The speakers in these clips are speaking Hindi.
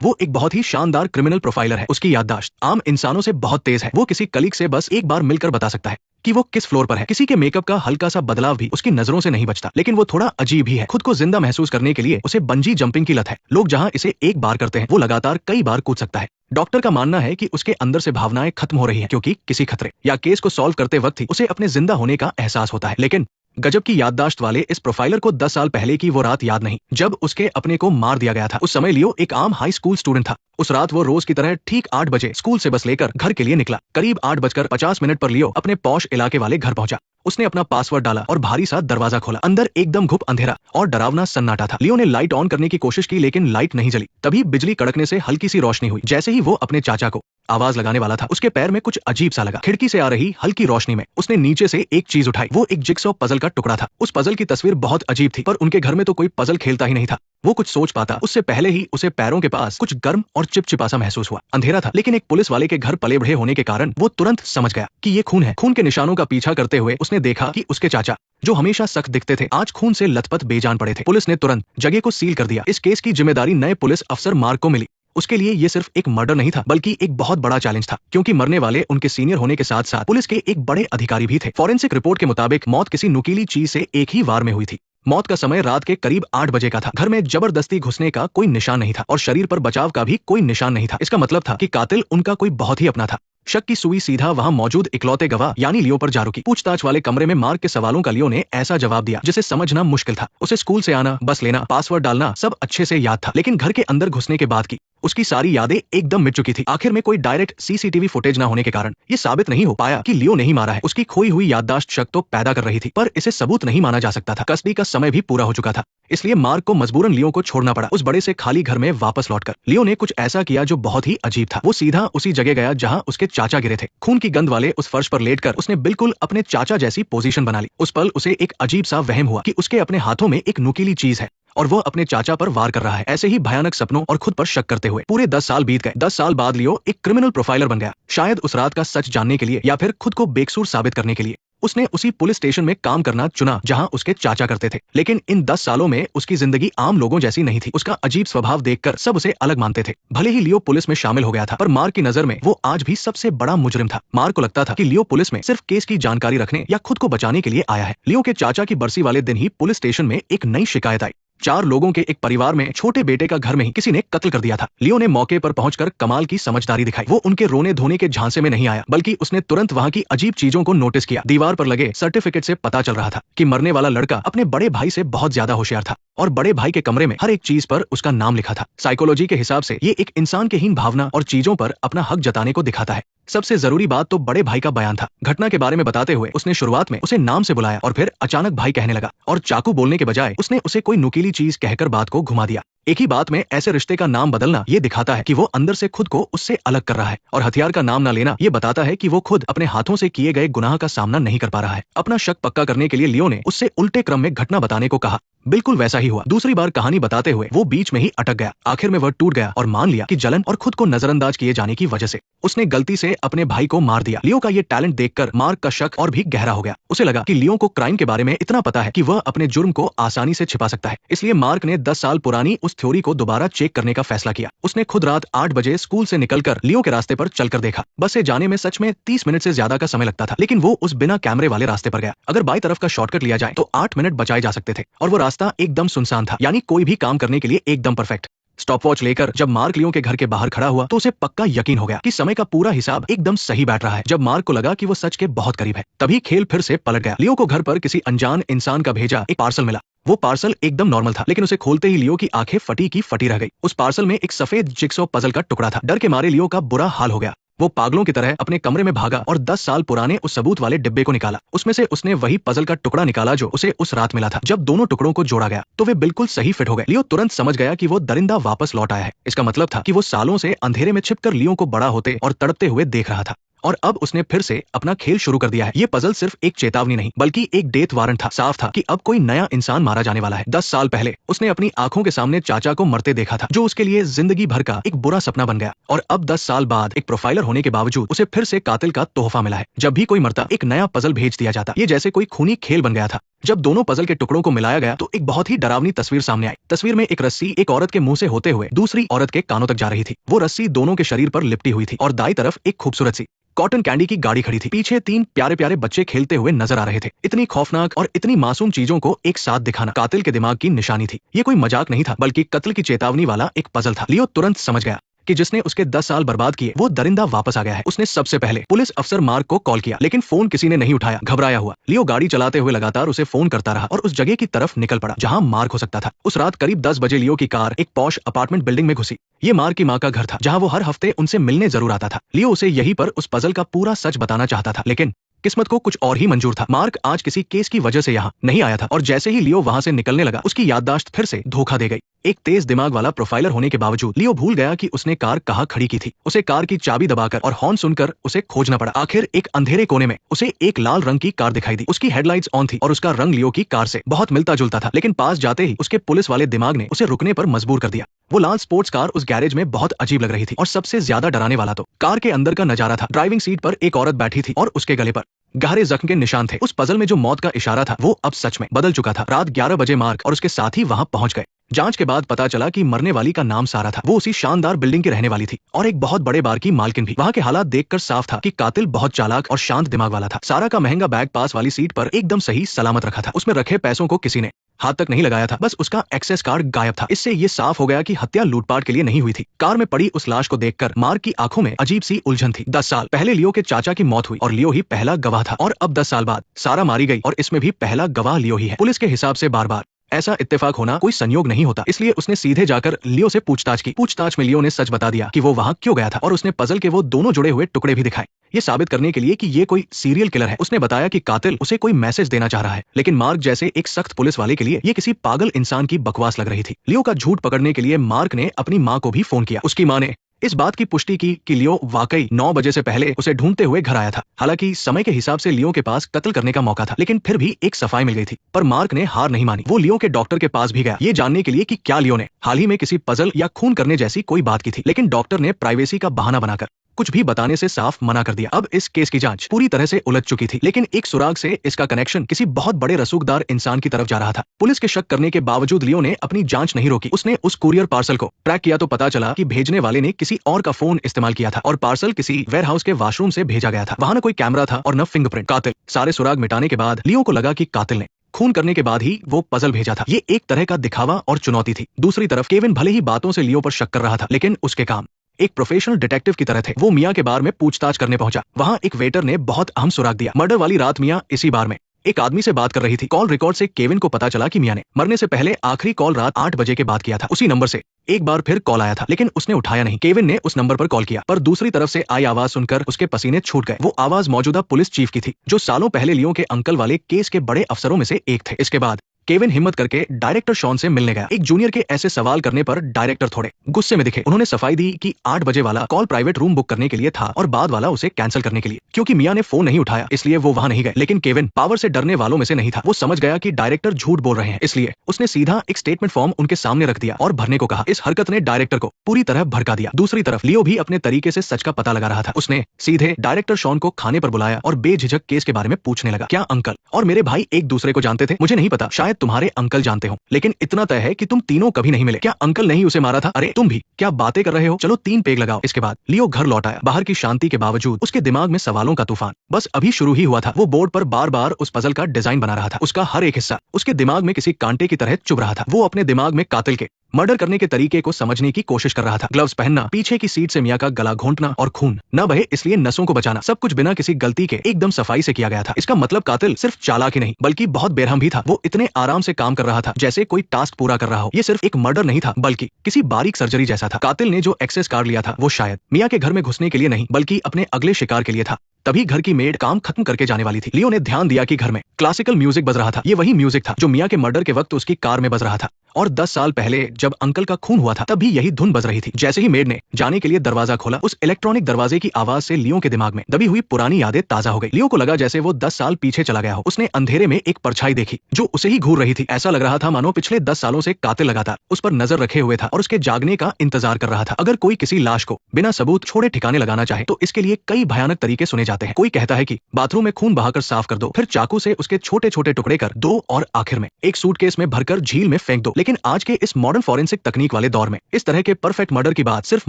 वो एक बहुत ही शानदार क्रिमिनल प्रोफाइलर है। उसकी याददाश्त आम इंसानों से बहुत तेज है। वो किसी कलीग से बस एक बार मिलकर बता सकता है कि वो किस फ्लोर पर है। किसी के मेकअप का हल्का सा बदलाव भी उसकी नजरों से नहीं बचता। लेकिन वो थोड़ा अजीब ही है। खुद को जिंदा महसूस करने के लिए उसे बंजी जंपिंग की लत है। लोग जहाँ इसे एक बार करते हैं, वो लगातार कई बार कूद सकता है। डॉक्टर का मानना है कि उसके अंदर से भावनाएं खत्म हो रही हैं, क्योंकि किसी खतरे या केस को सॉल्व करते वक्त ही उसे अपने जिंदा होने का एहसास होता है। लेकिन गजब की याददाश्त वाले इस प्रोफाइलर को 10 साल पहले की वो रात याद नहीं, जब उसके अपने को मार दिया गया था। उस समय लियो एक आम हाई स्कूल स्टूडेंट था। उस रात वो रोज की तरह ठीक 8 बजे स्कूल से बस लेकर घर के लिए निकला। करीब 8:50 पर लियो अपने पॉश इलाके वाले घर पहुंचा। उसने अपना पासवर्ड डाला और भारी सा दरवाजा खोला। अंदर एकदम घुप अंधेरा और डरावना सन्नाटा था। लियो ने लाइट ऑन करने की कोशिश की, लेकिन लाइट नहीं जली। तभी बिजली कड़कने से हल्की सी रोशनी हुई। जैसे ही वो अपने चाचा को आवाज लगाने वाला था, उसके पैर में कुछ अजीब सा लगा। खिड़की से आ रही हल्की रोशनी में उसने नीचे से एक चीज उठाई। वो एक जिगसॉ पजल का टुकड़ा था। उस पजल की तस्वीर बहुत अजीब थी, पर उनके घर में तो कोई पजल खेलता ही नहीं था। वो कुछ सोच पाता उससे पहले ही उसे पैरों के पास कुछ गर्म और चिपचिपा सा महसूस हुआ। अंधेरा था, लेकिन एक पुलिस वाले के घर पले बढ़े होने के कारण वो तुरंत समझ गया कि ये खून है। खून के निशानों का पीछा करते हुए उसने देखा कि उसके चाचा, जो हमेशा सख्त दिखते थे, आज खून से लथपथ बेजान पड़े थे। पुलिस ने तुरंत जगह को सील कर दिया। इस केस की जिम्मेदारी नए पुलिस अफसर मार्क को मिली। उसके लिए ये सिर्फ एक मर्डर नहीं था, बल्कि एक बहुत बड़ा चैलेंज था, क्योंकि मरने वाले उनके सीनियर होने के साथ साथ पुलिस के एक बड़े अधिकारी भी थे। फॉरेंसिक रिपोर्ट के मुताबिक मौत किसी नुकीली चीज से एक ही वार में हुई थी। मौत का समय रात के करीब 8 बजे का था। घर में जबरदस्ती घुसने का कोई निशान नहीं था और शरीर पर बचाव का भी कोई निशान नहीं था। इसका मतलब था कि कातिल उनका कोई बहुत ही अपना था। शक की सुई सीधा वहां मौजूद इकलौते गवाह यानी लियो पर जा रुकी। पूछताछ वाले कमरे में मार्क के सवालों का लियो ने ऐसा जवाब दिया जिसे समझना मुश्किल था। उसे स्कूल से आना, बस लेना, पासवर्ड डालना सब अच्छे से याद था, लेकिन घर के अंदर घुसने के बाद की उसकी सारी यादें एकदम मिट चुकी थी। आखिर में कोई डायरेक्ट सीसीटीवी फुटेज न होने के कारण ये साबित नहीं हो पाया कि लियो नहीं मारा है। उसकी खोई हुई याददाश्त शक तो पैदा कर रही थी, पर इसे सबूत नहीं माना जा सकता था। कस्टडी का समय भी पूरा हो चुका था, इसलिए मार्क को मजबूरन लियो को छोड़ना पड़ा। उस बड़े से खाली घर में वापस लौटकर लियो ने कुछ ऐसा किया जो बहुत ही अजीब था। वो सीधा उसी जगह गया जहां उसके चाचा गिरे थे। खून की गंध वाले उस फर्श पर लेटकर उसने बिल्कुल अपने चाचा जैसी पोजीशन बना ली। उस पल उसे एक अजीब सा वहम हुआ कि उसके अपने हाथों में एक नुकीली चीज है और वो अपने चाचा पर वार कर रहा है। ऐसे ही भयानक सपनों और खुद पर शक करते हुए पूरे 10 साल बीत गए। 10 साल बाद लियो एक क्रिमिनल प्रोफाइलर बन गया, शायद उस रात का सच जानने के लिए या फिर खुद को बेकसूर साबित करने के लिए। उसने उसी पुलिस स्टेशन में काम करना चुना जहां उसके चाचा करते थे। लेकिन इन 10 सालों में उसकी जिंदगी आम लोगों जैसी नहीं थी। उसका अजीब स्वभाव देखकर सब उसे अलग मानते थे। भले ही लियो पुलिस में शामिल हो गया था, पर मार्क की नजर में वो आज भी सबसे बड़ा मुजरिम था। मार्क को लगता था कि लियो पुलिस में सिर्फ केस की जानकारी रखने या खुद को बचाने के लिए आया है। लियो के चाचा की बरसी वाले दिन ही पुलिस स्टेशन में एक नई शिकायत आई। 4 लोगों के एक परिवार में छोटे बेटे का घर में ही किसी ने कत्ल कर दिया था। लियो ने मौके पर पहुंचकर कमाल की समझदारी दिखाई। वो उनके रोने धोने के झांसे में नहीं आया, बल्कि उसने तुरंत वहां की अजीब चीजों को नोटिस किया। दीवार पर लगे सर्टिफिकेट से पता चल रहा था कि मरने वाला लड़का अपने बड़े भाई से बहुत ज्यादा होशियार था और बड़े भाई के कमरे में हर एक चीज पर उसका नाम लिखा था। साइकोलॉजी के हिसाब से ये एक इंसान के हीन भावना और चीजों पर अपना हक जताने को दिखाता है। सबसे जरूरी बात तो बड़े भाई का बयान था। घटना के बारे में बताते हुए उसने शुरुआत में उसे नाम से बुलाया और फिर अचानक भाई कहने लगा, और चाकू बोलने के बजाय उसने उसे कोई नुकीली चीज कहकर बात को घुमा दिया। एक ही बात में ऐसे रिश्ते का नाम बदलना ये दिखाता है कि वो अंदर से खुद को उससे अलग कर रहा है, और हथियार का नाम न लेना ये बताता है कि वो खुद अपने हाथों से किए गए गुनाह का सामना नहीं कर पा रहा है। अपना शक पक्का करने के लिए लियो ने उससे उल्टे क्रम में घटना बताने को कहा। बिल्कुल वैसा ही हुआ। दूसरी बार कहानी बताते हुए वो बीच में ही अटक गया। आखिर में वह टूट गया और मान लिया कि जलन और खुद को नजरअंदाज किए जाने की वजह से उसने गलती से अपने भाई को मार दिया। लियो का ये टैलेंट देखकर मार्क का शक और भी गहरा हो गया। उसे लगा कि लियो को क्राइम के बारे में इतना पता है कि वह अपने जुर्म को आसानी से छिपा सकता है। इसलिए मार्क ने 10 साल पुरानी उस थ्योरी को दोबारा चेक करने का फैसला किया। उसने खुद रात 8 बजे स्कूल से निकलकर लियो के रास्ते पर चलकर देखा। बस से जाने में सच में 30 मिनट से ज्यादा का समय लगता था, लेकिन वो उस बिना कैमरे वाले रास्ते पर गया। अगर बाई तरफ का शॉर्टकट लिया जाए तो 8 मिनट बचाए जा सकते थे, और वो रास्ता एकदम सुनसान था, यानी कोई भी काम करने के लिए एकदम परफेक्ट। स्टॉपवॉच लेकर जब मार्क लियो के घर के बाहर खड़ा हुआ तो उसे पक्का यकीन हो गया कि समय का पूरा हिसाब एकदम सही बैठ रहा है। जब मार्क को लगा कि वो सच के बहुत करीब है, तभी खेल फिर से पलट गया। लियो को घर पर किसी अनजान इंसान का भेजा एक पार्सल मिला। वो पार्सल एकदम नॉर्मल था, लेकिन उसे खोलते ही लियो की आंखें फटी की फटी रह गई। उस पार्सल में एक सफेद जिगसॉ पजल का टुकड़ा था। डर के मारे लियो का बुरा हाल हो गया। वो पागलों की तरह अपने कमरे में भागा और 10 साल पुराने उस सबूत वाले डिब्बे को निकाला। उसमें से उसने वही पजल का टुकड़ा निकाला जो उसे उस रात मिला था। जब दोनों टुकड़ों को जोड़ा गया तो वे बिल्कुल सही फिट हो गए। लियो तुरंत समझ गया कि वो दरिंदा वापस लौट आया है। इसका मतलब था कि वो सालों से अंधेरे में छिपकर लियो को बड़ा होते और तड़पते हुए देख रहा था, और अब उसने फिर से अपना खेल शुरू कर दिया है। ये पजल सिर्फ एक चेतावनी नहीं, बल्कि एक डेथ वारंट था। साफ था कि अब कोई नया इंसान मारा जाने वाला है। 10 साल पहले उसने अपनी आंखों के सामने चाचा को मरते देखा था, जो उसके लिए जिंदगी भर का एक बुरा सपना बन गया। और अब 10 साल बाद एक प्रोफाइलर होने के बावजूद उसे फिर से कातिल का तोहफा मिला है। जब भी कोई मरता एक नया पजल भेज दिया जाता। ये जैसे कोई खूनी खेल बन गया था। जब दोनों पजल के टुकड़ों को मिलाया गया तो एक बहुत ही डरावनी तस्वीर सामने आई। तस्वीर में एक रस्सी एक औरत के मुंह से होते हुए दूसरी औरत के कानों तक जा रही थी। वो रस्सी दोनों के शरीर पर लिपटी हुई थी और दाईं तरफ एक खूबसूरत सी कॉटन कैंडी की गाड़ी खड़ी थी। पीछे 3 प्यारे प्यारे बच्चे खेलते हुए नजर आ रहे थे। इतनी खौफनाक और इतनी मासूम चीजों को एक साथ दिखाना कातिल के दिमाग की निशानी थी। ये कोई मजाक नहीं था, बल्कि कत्ल की चेतावनी वाला एक पजल था। लियो तुरंत समझ गया कि जिसने उसके 10 साल बर्बाद किए वो दरिंदा वापस आ गया है। उसने सबसे पहले पुलिस अफसर मार्क को कॉल किया, लेकिन फोन किसी ने नहीं उठाया। घबराया हुआ लियो गाड़ी चलाते हुए लगातार उसे फोन करता रहा और उस जगह की तरफ निकल पड़ा जहां मार्क हो सकता था। उस रात करीब 10 बजे लियो की कार एक पॉश अपार्टमेंट बिल्डिंग में घुसी। ये मार्क की माँ का घर था, जहां वो हर हफ्ते उनसे मिलने जरूर आता था। लियो उसे यहीं पर उस पजल का पूरा सच बताना चाहता था, लेकिन किस्मत को कुछ और ही मंजूर था। मार्क आज किसी केस की वजह से यहाँ नहीं आया था और जैसे ही लियो वहां से निकलने लगा उसकी याददाश्त फिर से धोखा दे गई। एक तेज दिमाग वाला प्रोफाइलर होने के बावजूद लियो भूल गया कि उसने कार कहाँ खड़ी की थी। उसे कार की चाबी दबाकर और हॉर्न सुनकर उसे खोजना पड़ा। आखिर एक अंधेरे कोने में उसे एक लाल रंग की कार दिखाई दी। उसकी हेडलाइट्स ऑन थी और उसका रंग लियो की कार से बहुत मिलता जुलता था, लेकिन पास जाते ही उसके पुलिस वाले दिमाग ने उसे रुकने पर मजबूर कर दिया। वो लाल स्पोर्ट्स कार उस गैरेज में बहुत अजीब लग रही थी और सबसे ज्यादा डराने वाला तो कार के अंदर का नजारा था। ड्राइविंग सीट पर एक औरत बैठी थी और उसके गले पर गहरे जख्म के निशान थे। उस पजल में जो मौत का इशारा था वो अब सच में बदल चुका था। रात 11 बजे मार्क और उसके साथी वहां पहुंच गए। जांच के बाद पता चला कि मरने वाली का नाम सारा था। वो उसी शानदार बिल्डिंग की रहने वाली थी और एक बहुत बड़े बार की मालकिन भी। वहां के हालात देखकर साफ था कि कातिल बहुत चालाक और शांत दिमाग वाला था। सारा का महंगा बैग पास वाली सीट पर एकदम सही सलामत रखा था। उसमें रखे पैसों को किसी ने हाथ तक नहीं लगाया था, बस उसका एक्सेस कार्ड गायब था। इससे ये साफ हो गया कि हत्या लूटपाट के लिए नहीं हुई थी। कार में पड़ी उस लाश को देखकर मार्क की आंखों में अजीब सी उलझन थी। 10 साल पहले लियो के चाचा की मौत हुई और लियो ही पहला गवाह था, और अब 10 साल बाद सारा मारी गई और इसमें भी पहला गवाह लियो ही है। पुलिस के हिसाब से बार बार ऐसा इत्तेफाक होना कोई संयोग नहीं होता, इसलिए उसने सीधे जाकर लियो से पूछताछ की। पूछताछ में लियो ने सच बता दिया कि वो वहां क्यों गया था और उसने पजल के वो दोनों जुड़े हुए टुकड़े भी दिखाए, ये साबित करने के लिए कि ये कोई सीरियल किलर है। उसने बताया कि कातिल उसे कोई मैसेज देना चाह रहा है, लेकिन मार्क जैसे एक सख्त पुलिस वाले के लिए ये किसी पागल इंसान की बकवास लग रही थी। लियो का झूठ पकड़ने के लिए मार्क ने अपनी माँ को भी फोन किया। उसकी माँ ने इस बात की पुष्टि की कि लियो वाकई 9 बजे से पहले उसे ढूंढते हुए घर आया था। हालांकि समय के हिसाब से लियो के पास कत्ल करने का मौका था, लेकिन फिर भी एक सफाई मिल गई थी। पर मार्क ने हार नहीं मानी। वो लियो के डॉक्टर के पास भी गया, ये जानने के लिए कि क्या लियो ने हाल ही में किसी पजल या खून करने जैसी कोई बात की थी, लेकिन डॉक्टर ने प्राइवेसी का बहाना बनाकर कुछ भी बताने से साफ मना कर दिया। अब इस केस की जांच पूरी तरह से उलझ चुकी थी, लेकिन एक सुराग से इसका कनेक्शन किसी बहुत बड़े रसूखदार इंसान की तरफ जा रहा था। पुलिस के शक करने के बावजूद लियो ने अपनी जांच नहीं रोकी। उसने उस कुरियर पार्सल को ट्रैक किया तो पता चला कि भेजने वाले ने किसी और का फोन इस्तेमाल किया था और पार्सल किसी वेयरहाउस के वॉशरूम से भेजा गया था। वहां न कोई कैमरा था और न फिंगरप्रिंट। कातिल सारे सुराग मिटाने के बाद लियो को लगा कि कातिल ने खून करने के बाद ही वो पजल भेजा था। ये एक तरह का दिखावा और चुनौती थी। दूसरी तरफ केविन भले ही बातों से लियो पर शक कर रहा था, लेकिन उसके काम एक प्रोफेशनल डिटेक्टिव की तरह थे। वो मियां के बार में पूछताछ करने पहुंचा। वहां एक वेटर ने बहुत अहम सुराग दिया। मर्डर वाली रात मियां इसी बार में एक आदमी से बात कर रही थी। कॉल रिकॉर्ड से केविन को पता चला कि मियां ने मरने से पहले आखिरी कॉल रात 8 बजे के बाद किया था। उसी नंबर से एक बार फिर कॉल आया था, लेकिन उसने उठाया नहीं। केविन ने उस नंबर पर कॉल किया, पर दूसरी तरफ से आई आवाज सुनकर उसके पसीने छूट गए। वो आवाज मौजूदा पुलिस चीफ की थी, जो सालों पहले लियो के अंकल वाले केस के बड़े अफसरों में से एक थे। इसके बाद केविन हिम्मत करके डायरेक्टर शॉन से मिलने गया। एक जूनियर के ऐसे सवाल करने पर डायरेक्टर थोड़े गुस्से में दिखे। उन्होंने सफाई दी कि 8 बजे वाला कॉल प्राइवेट रूम बुक करने के लिए था और बाद वाला उसे कैंसिल करने के लिए। क्योंकि मियां ने फोन नहीं उठाया, इसलिए वो वहां नहीं गए। लेकिन केविन पावर से डरने वालों में से नहीं था। वो समझ गया कि डायरेक्टर झूठ बोल रहे हैं, इसलिए उसने सीधा एक स्टेटमेंट फॉर्म उनके सामने रख दिया और भरने को कहा। इस हरकत ने डायरेक्टर को पूरी तरह भड़का दिया। दूसरी तरफ लियो भी अपने तरीके से सच का पता लगा रहा था। उसने सीधे डायरेक्टर शॉन को खाने पर बुलाया और बेझिझक केस के बारे में पूछने लगा। क्या अंकल और मेरे भाई एक दूसरे को जानते थे? मुझे नहीं पता, शायद तुम्हारे अंकल जानते हो, लेकिन इतना तय है कि तुम तीनों कभी नहीं मिले। क्या अंकल नहीं उसे मारा था? अरे तुम भी क्या बातें कर रहे हो? चलो 3 पेग लगाओ। इसके बाद लियो घर लौट आया। बाहर की शांति के बावजूद उसके दिमाग में सवालों का तूफान बस अभी शुरू ही हुआ था। वो बोर्ड पर बार बार उस पजल का डिजाइन बना रहा था। उसका हर एक हिस्सा उसके दिमाग में किसी कांटे की तरह चुभ रहा था। वो अपने दिमाग में कातिल के मर्डर करने के तरीके को समझने की कोशिश कर रहा था। ग्लव्स पहनना, पीछे की सीट से मियां का गला घोंटना और खून न बहे इसलिए नसों को बचाना, सब कुछ बिना किसी गलती के एकदम सफाई से किया गया था। इसका मतलब कातिल सिर्फ चालाक ही नहीं बल्कि बहुत बेरहम भी था। वो इतने आराम से काम कर रहा था जैसे कोई टास्क पूरा कर रहा हो। ये सिर्फ एक मर्डर नहीं था बल्कि किसी बारीक सर्जरी जैसा था। कातिल ने जो एक्सेस कार्ड लिया था वो शायद मियां के घर में घुसने के लिए नहीं बल्कि अपने अगले शिकार के लिए था। तभी घर की मेड काम खत्म करके जाने वाली थी। लियो ने ध्यान दिया कि घर में क्लासिकल म्यूजिक बज रहा था। ये वही म्यूजिक था जो मियां के मर्डर के वक्त उसकी कार में बज रहा था और 10 साल पहले जब अंकल का खून हुआ था तब भी यही धुन बज रही थी। जैसे ही मेड ने जाने के लिए दरवाजा खोला, उस इलेक्ट्रॉनिक दरवाजे की आवाज से लियो के दिमाग में दबी हुई पुरानी यादें ताजा हो गई। लियो को लगा जैसे वो 10 साल पीछे चला गया हो। उसने अंधेरे में एक परछाई देखी जो उसे ही घूर रही थी। ऐसा लग रहा था मानो पिछले 10 सालों से कातिल लगातार उस पर नजर रखे हुए था और उसके जागने का इंतजार कर रहा था। अगर कोई किसी लाश को बिना सबूत छोड़े ठिकाने लगाना चाहे तो इसके लिए कई भयानक तरीके सुने जाते हैं। कोई कहता है कि बाथरूम में खून बहाकर साफ कर दो, फिर चाकू से उसके छोटे छोटे टुकड़े कर दो और आखिर में एक सूटकेस में भरकर झील में फेंक दो। लेकिन आज के इस मॉडर्न फॉरेंसिक तकनीक वाले दौर में इस तरह के परफेक्ट मर्डर की बात सिर्फ